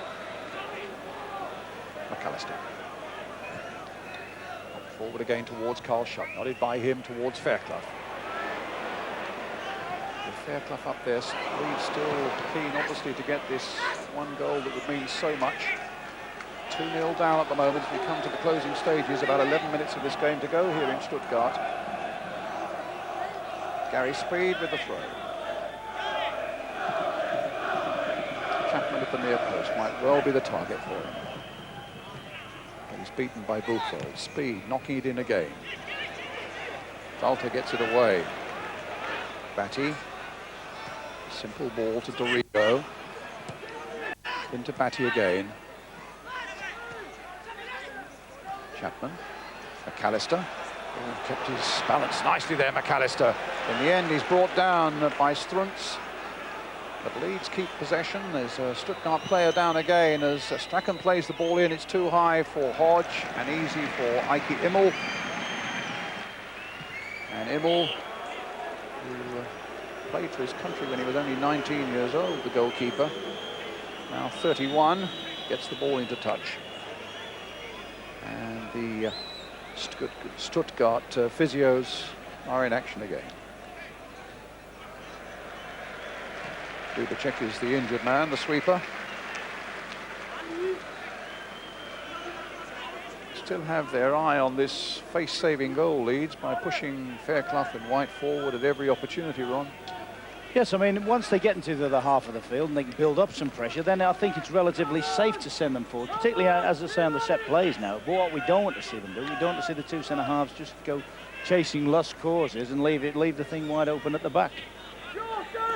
McAllister. Forward again towards Carl Schutt, nodded by him towards Fairclough. With Fairclough up there, Leeds still keen, obviously, to get this one goal that would mean so much. 2-0 down at the moment as we come to the closing stages. About 11 minutes of this game to go here in Stuttgart. Gary Speed with the throw. Chapman at the near post might well be the target for him. But he's beaten by Buchwald. Speed knocking it in again. Walter gets it away. Batty. Simple ball to Dorigo. Into Batty again. Chapman. McAllister. Oh, kept his balance nicely there, McAllister. In the end, he's brought down by Struntz. But Leeds keep possession. There's a Stuttgart player down again as Strachan plays the ball in. It's too high for Hodge and easy for Eike Immel. And Immel, who played for his country when he was only 19 years old, the goalkeeper, now 31, gets the ball into touch. And the Stuttgart physios are in action again. Dubček is the injured man, the sweeper. Still have their eye on this face-saving goal, Leeds, by pushing Fairclough and White forward at every opportunity, Ron. Yes, I mean, once they get into the other half of the field and they can build up some pressure, then I think it's relatively safe to send them forward, particularly, as I say, on the set plays now. But what we don't want to see them do, we don't want to see the two centre-halves just go chasing lost causes and leave the thing wide open at the back.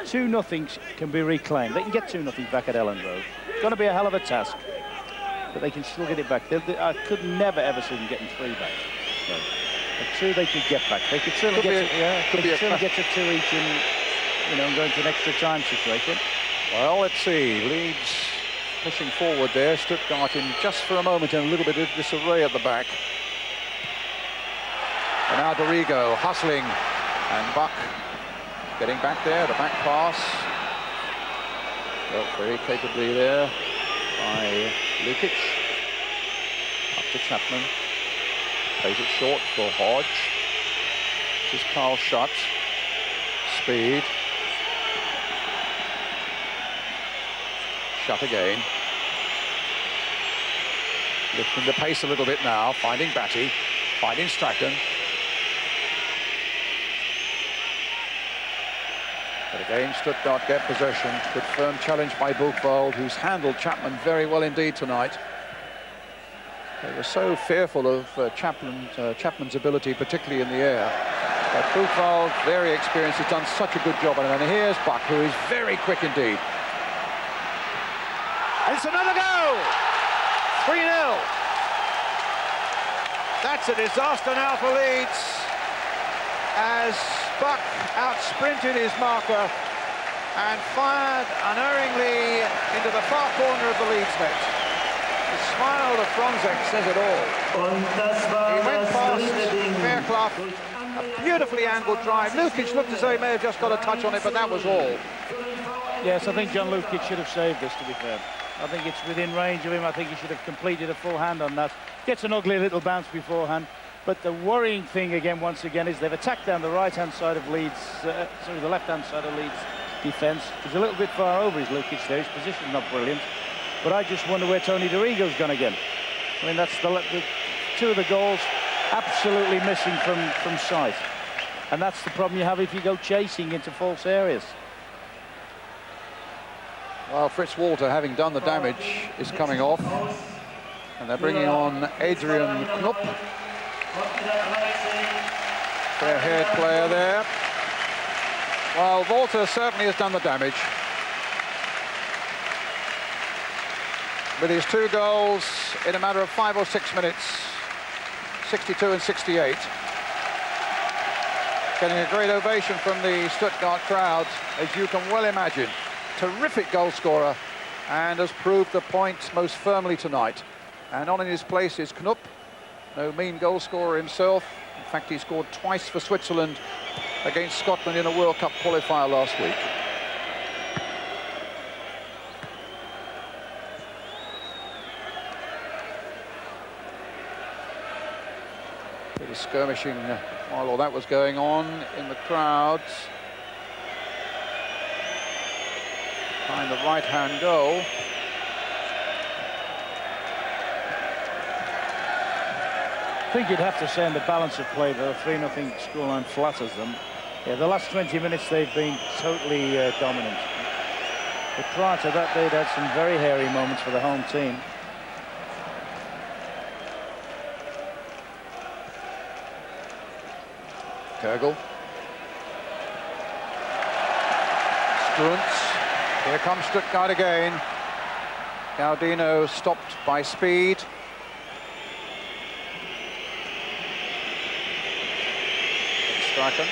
2-0 can be reclaimed. They can get 2-0 back at Elland Road. It's going to be a hell of a task, but they can still get it back. I could never, ever see them getting 3 back. So, but 2 they could get back. They could certainly get to 2 each in, you know, going to an extra time situation. Well, let's see. Leeds pushing forward there. Stuttgart in just for a moment in a little bit of disarray at the back. And now Dorigo hustling, and Buck getting back there. The back pass. Dealt very capably there by Lukic. Up to Chapman. Plays it short for Hodge. This is Carl Schutt. Speed. Schutt again. Lifting the pace a little bit now. Finding Batty. Finding Strachan. But again, Stuttgart get possession. Good firm challenge by Buchwald, who's handled Chapman very well indeed tonight. They were so fearful of Chapman's ability, particularly in the air. But Buchwald, very experienced, has done such a good job on it. And here's Buck, who is very quick indeed. And it's another goal! 3-0. That's a disaster now for Leeds, as Buck out-sprinted his marker and fired unerringly into the far corner of the Leeds net. The smile of Franzek says it all. He went past Fairclough, a beautifully angled drive. Lukic looked as though he may have just got a touch on it, but that was all. Yes, I think John Lukic should have saved this, to be fair. I think it's within range of him. I think he should have completed a full hand on that. Gets an ugly little bounce beforehand. But the worrying thing again, once again, is they've attacked down the right-hand side of Leeds, the left-hand side of Leeds' defence. He's a little bit far over his Lukic there. His position's not brilliant. But I just wonder where Tony Dorigo's gone again. I mean, that's the 2 of the goals absolutely missing from sight. And that's the problem you have if you go chasing into false areas. Well, Fritz Walter, having done the damage, is coming off. And they're bringing on Adrian Knupp. Fair-haired player there. Well, Walter certainly has done the damage. With his 2 goals in a matter of 5 or 6 minutes, 62 and 68. Getting a great ovation from the Stuttgart crowd, as you can well imagine. Terrific goal scorer, and has proved the point most firmly tonight. And on in his place is Knupp. No mean goal scorer himself. In fact, he scored twice for Switzerland against Scotland in a World Cup qualifier last week. Bit of skirmishing while all that was going on in the crowds. Behind the right-hand goal. I think you'd have to say in the balance of play that a 3-0 scoreline flatters them. Yeah, the last 20 minutes they've been totally dominant. But prior to that, they'd had some very hairy moments for the home team. Kegel. Struntz. Here comes Stuttgart again. Gaudino stopped by Speed. Strachan.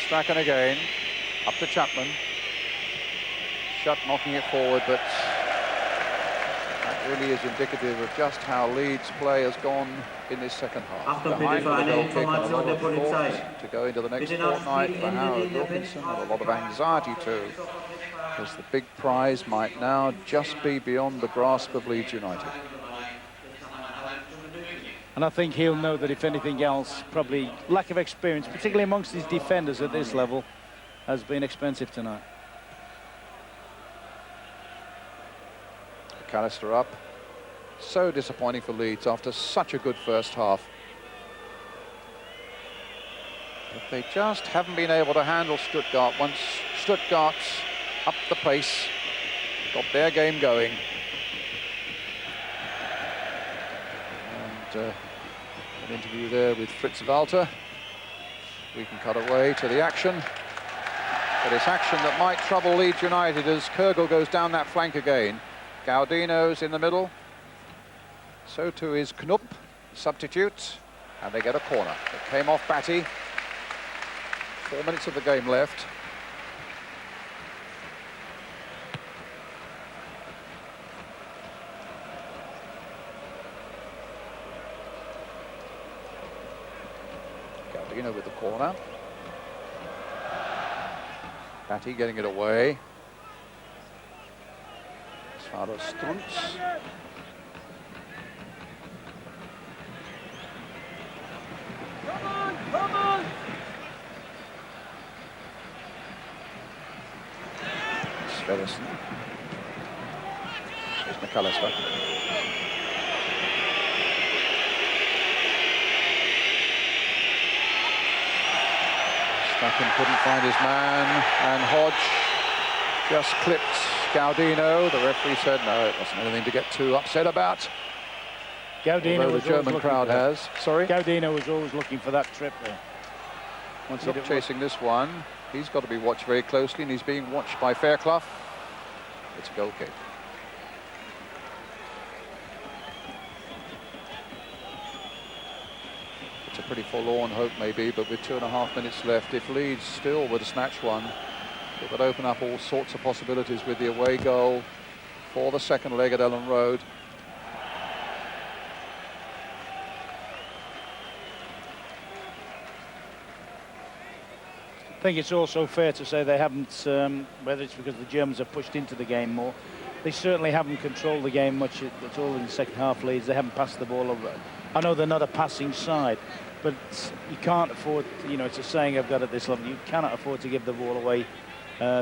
Strachan again. Up to Chapman. Schutt knocking it forward, but that really is indicative of just how Leeds' play has gone in this second half. Behind with the goal kick and a lot of thought to go into the next fortnight for Howard Wilkinson, and a lot of anxiety too, because the big prize might now just be beyond the grasp of Leeds United. And I think he'll know that, if anything else, probably lack of experience, particularly amongst his defenders at this level, has been expensive tonight. McAllister up. So disappointing for Leeds after such a good first half. But they just haven't been able to handle Stuttgart once Stuttgart's up the pace, got their game going. And an interview there with Fritz Walter. We can cut away to the action. But it's action that might trouble Leeds United as Kürgl goes down that flank again. Gaudino's in the middle. So too is Knupp, substitute. And they get a corner. It came off Batty. 4 minutes of the game left. Gaudino with the corner. Batty getting it away. Svaros Strunz. Come on! Sverrisson. Here's McAllister. Strachan couldn't find his man, and Hodge just clipped Gaudino. The referee said no, it wasn't anything to get too upset about. Gaudino Although was the German always crowd looking for has. Sorry? Gaudino was always looking for that trip there. Once Not chasing this one. He's got to be watched very closely, and he's being watched by Fairclough. It's a goal kick. It's a pretty forlorn hope maybe, but with 2.5 minutes left, if Leeds still were to snatch one, it would open up all sorts of possibilities with the away goal for the second leg at Ellen Road. I think it's also fair to say they haven't, whether it's because the Germans have pushed into the game more, they certainly haven't controlled the game much at all in the second half. Leads, they haven't passed the ball over. I know they're not a passing side, but you can't afford, you know, it's a saying I've got at this level, you cannot afford to give the ball away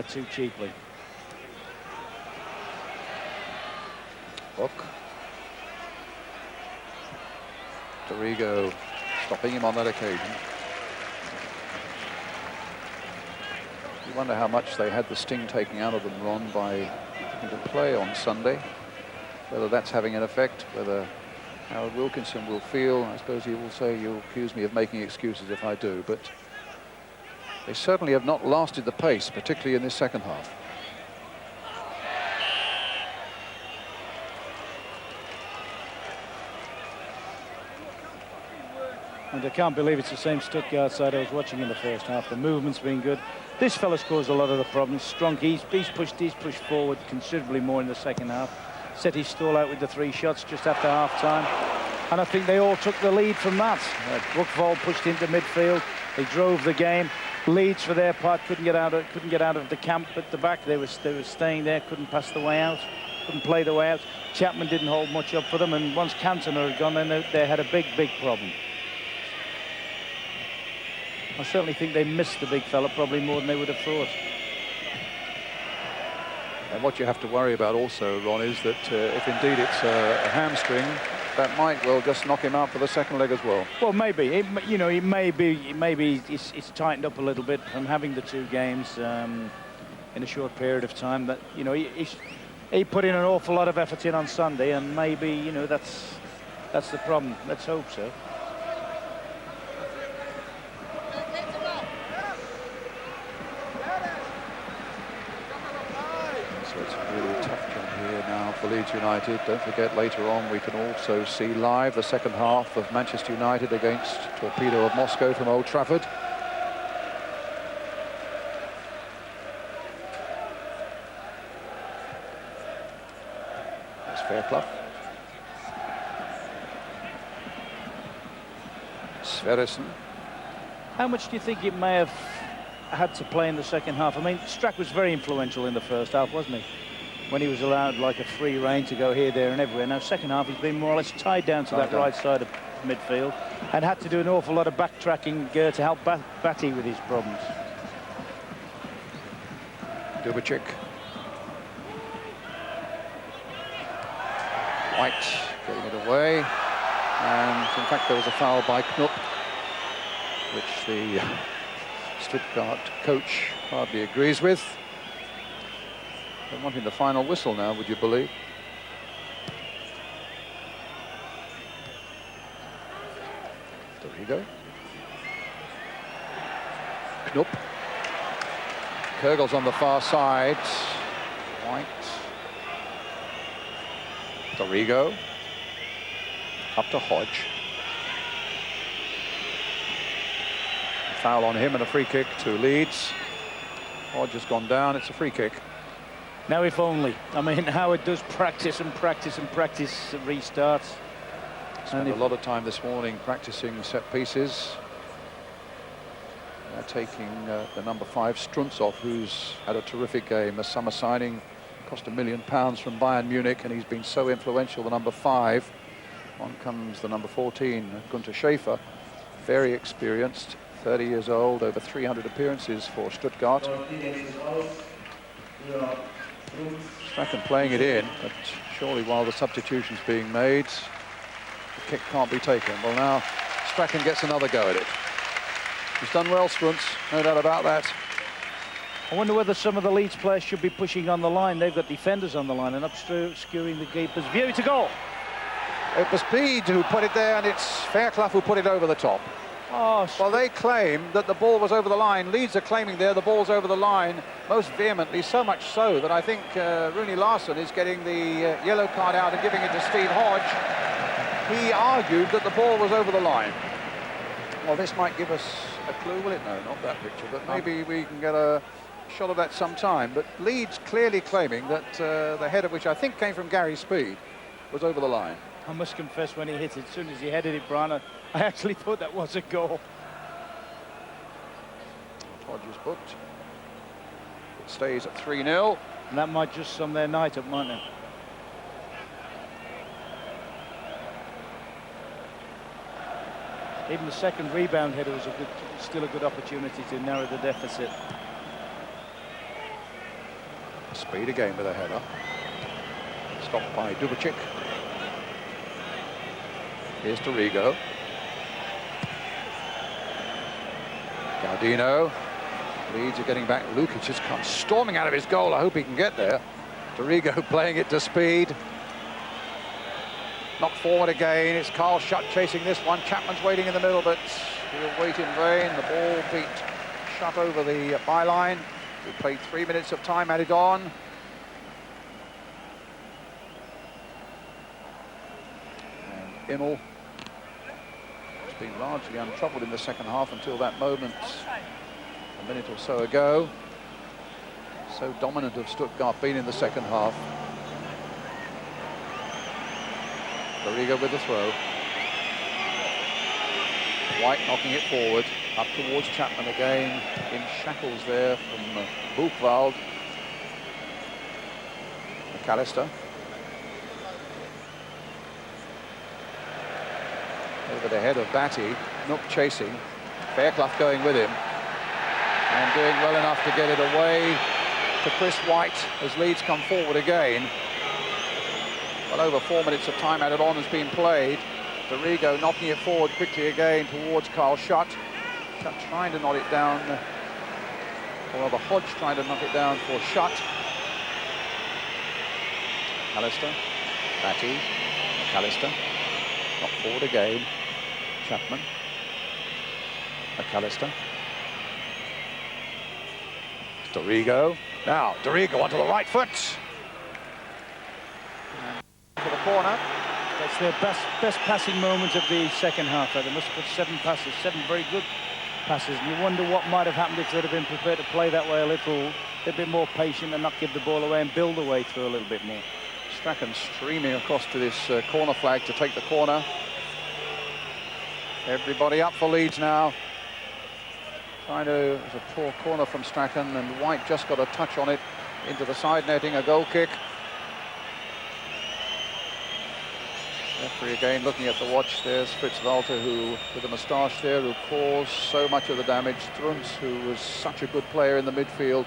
too cheaply. Hook. Dorigo stopping him on that occasion. You wonder how much they had the sting taken out of them, Ron, by having to play on Sunday. Whether that's having an effect, whether Howard Wilkinson will feel, I suppose he will say, you'll accuse me of making excuses if I do, but they certainly have not lasted the pace, particularly in this second half. And I can't believe it's the same Stuttgart side I was watching in the first half. The movement's been good. This fella's caused a lot of the problems. Strunk, he's pushed forward considerably more in the second half. Set his stall out with the 3 shots just after half-time. And I think they all took the lead from that. Buchwald pushed into midfield. They drove the game. Leeds, for their part, couldn't get out of the camp at the back. They were staying there, couldn't pass the way out, couldn't play the way out. Chapman didn't hold much up for them, and once Cantona had gone, then they had a big problem. I certainly think they missed the big fella probably more than they would have thought. And what you have to worry about also, Ron, is that if indeed it's a hamstring, that might well just knock him out for the second leg as well. Well, maybe. It maybe it's tightened up a little bit from having the 2 games in a short period of time. That, you know, he put in an awful lot of effort in on Sunday, and maybe, you know, that's the problem. Let's hope so. For Leeds United. Don't forget, later on we can also see live the second half of Manchester United against Torpedo of Moscow from Old Trafford. That's Fairclough. Sverrisson. How much do you think it may have had to play in the second half? I mean, Strack was very influential in the first half, wasn't he? When he was allowed like a free rein to go here, there and everywhere. Now, second half, he's been more or less tied down to that right side of midfield and had to do an awful lot of backtracking to help Batty with his problems. Dubicic. White getting it away. And, in fact, there was a foul by Knupp, which the Stuttgart coach hardly agrees with. They're wanting the final whistle now, would you believe? Dorigo. Knupp. Kürgels on the far side. White. Dorigo. Up to Hodge. A foul on him and a free kick to Leeds. Hodge has gone down. It's a free kick. Now, if only. I mean, Howard does practice and practice and practice restarts. Spent a lot of time this morning practicing set pieces. They're taking the number 5 Strunzov, who's had a terrific game. A summer signing, cost £1 million from Bayern Munich, and he's been so influential, the number 5. On comes the number 14, Gunter Schäfer, very experienced, 30 years old, over 300 appearances for Stuttgart. Strachan playing it in, but surely while the substitution's being made, the kick can't be taken. Well, now Strachan gets another go at it. He's done well, Strunz, no doubt about that. I wonder whether some of the Leeds players should be pushing on the line. They've got defenders on the line and obscuring the keeper's view to goal. It was Speed who put it there, and it's Fairclough who put it over the top. Oh, Well, they claim that the ball was over the line. Leeds are claiming there the ball's over the line most vehemently, so much so that I think Rooney Larsson is getting the yellow card out and giving it to Steve Hodge. He argued that the ball was over the line. Well, this might give us a clue, will it? No, not that picture, but maybe we can get a shot of that sometime. But Leeds clearly claiming that the header, which I think came from Gary Speed, was over the line. I must confess, when he hit it, as soon as he headed it, Brian, I actually thought that was a goal. Hodges booked. It stays at 3-0. And that might just sum their night up, mightn't it? Even the second rebound header was still a good opportunity to narrow the deficit. Speed again with a header. Stopped by Dubicic. Here's Dorigo. Gaudino. Leeds are getting back. Lukic has come storming out of his goal. I hope he can get there. Dorigo playing it to Speed. Knocked forward again. It's Carl Schutt chasing this one. Chapman's waiting in the middle, but he'll wait in vain. The ball beat Schutt over the byline. We played 3 minutes of time added on. And Immel has been largely untroubled in the second half until that moment a minute or so ago. So dominant of Stuttgart been in the second half. Dorigo with the throw. White knocking it forward, up towards Chapman again, in shackles there from Buchwald. McAllister. Over the head of Batty, Knupp chasing, Fairclough going with him, and doing well enough to get it away to Chris White as Leeds come forward again. Well, over 4 minutes of time added on has been played. Dorigo knocking it forward quickly again towards Carl Schutt. Schutt trying to knock it down, or rather Hodge trying to knock it down for Schutt. McAllister, Batty, McAllister, knocked forward again. Chapman, McAllister. Dorigo. Now, Dorigo onto the right foot. For the corner. That's their best passing moment of the second half. They must have put 7 passes, 7 very good passes. And you wonder what might have happened if they'd have been prepared to play that way a bit more patient and not give the ball away and build the way through a little bit more. Strachan streaming across to this corner flag to take the corner. Everybody up for Leeds now. It's a poor corner from Strachan, and White just got a touch on it into the side netting, a goal kick. Referee again looking at the watch. There's Fritz Walter, who, with the moustache there, who caused so much of the damage. Strunz, who was such a good player in the midfield.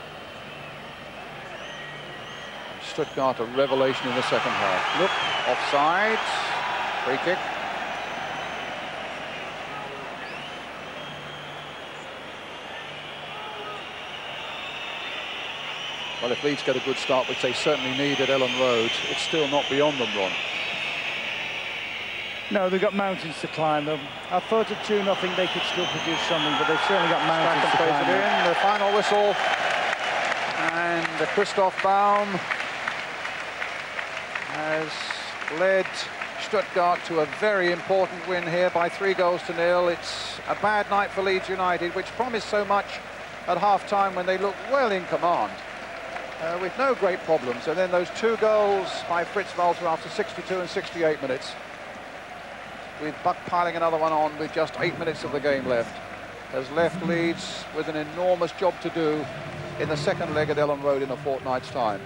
Stuttgart, a revelation in the second half. Look, offside, free kick. Well, if Leeds get a good start, which they certainly need at Ellen Road, it's still not beyond them, Ron. No, they've got mountains to climb them. I thought at 2-0 they could still produce something, but they've certainly got mountains to Plays climb. it in, the final whistle. And Christoph Baum has led Stuttgart to a very important win here by 3-0. It's a bad night for Leeds United, which promised so much at half-time when they looked well in command, with no great problems. And then those 2 goals by Fritz Walter after 62 and 68 minutes, with Buck piling another one on with just 8 minutes of the game left, has left Leeds with an enormous job to do in the second leg at Ellen Road in a fortnight's time.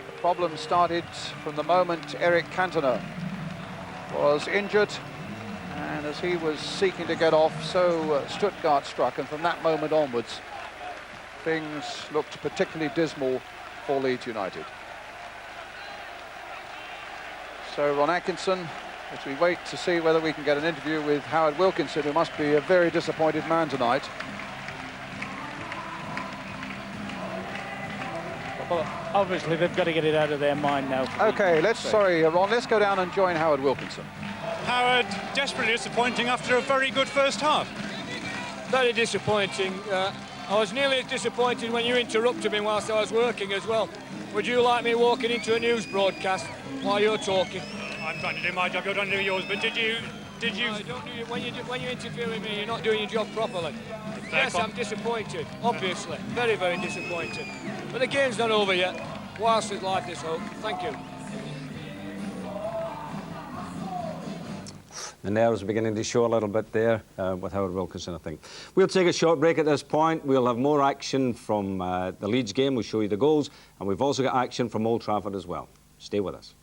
The problem started from the moment Eric Cantona was injured, and as he was seeking to get off, so Stuttgart struck, and from that moment onwards things looked particularly dismal for Leeds United. So Ron Atkinson, as we wait to see whether we can get an interview with Howard Wilkinson, who must be a very disappointed man tonight. Well, obviously they've got to get it out of their mind now. Okay, Ron, let's go down and join Howard Wilkinson. Howard, desperately disappointing after a very good first half. Very disappointing. I was nearly as disappointed when you interrupted me whilst I was working as well. Would you like me walking into a news broadcast while you're talking? I'm trying to do my job, you're trying to do yours, but did you... No, when you interfere with me, you're not doing your job properly. Yes, I'm disappointed, obviously. Very, very disappointed. But the game's not over yet. Whilst there's life, there's hope. Thank you. The nerves are beginning to show a little bit there with Howard Wilkinson, I think. We'll take a short break at this point. We'll have more action from the Leeds game. We'll show you the goals. And we've also got action from Old Trafford as well. Stay with us.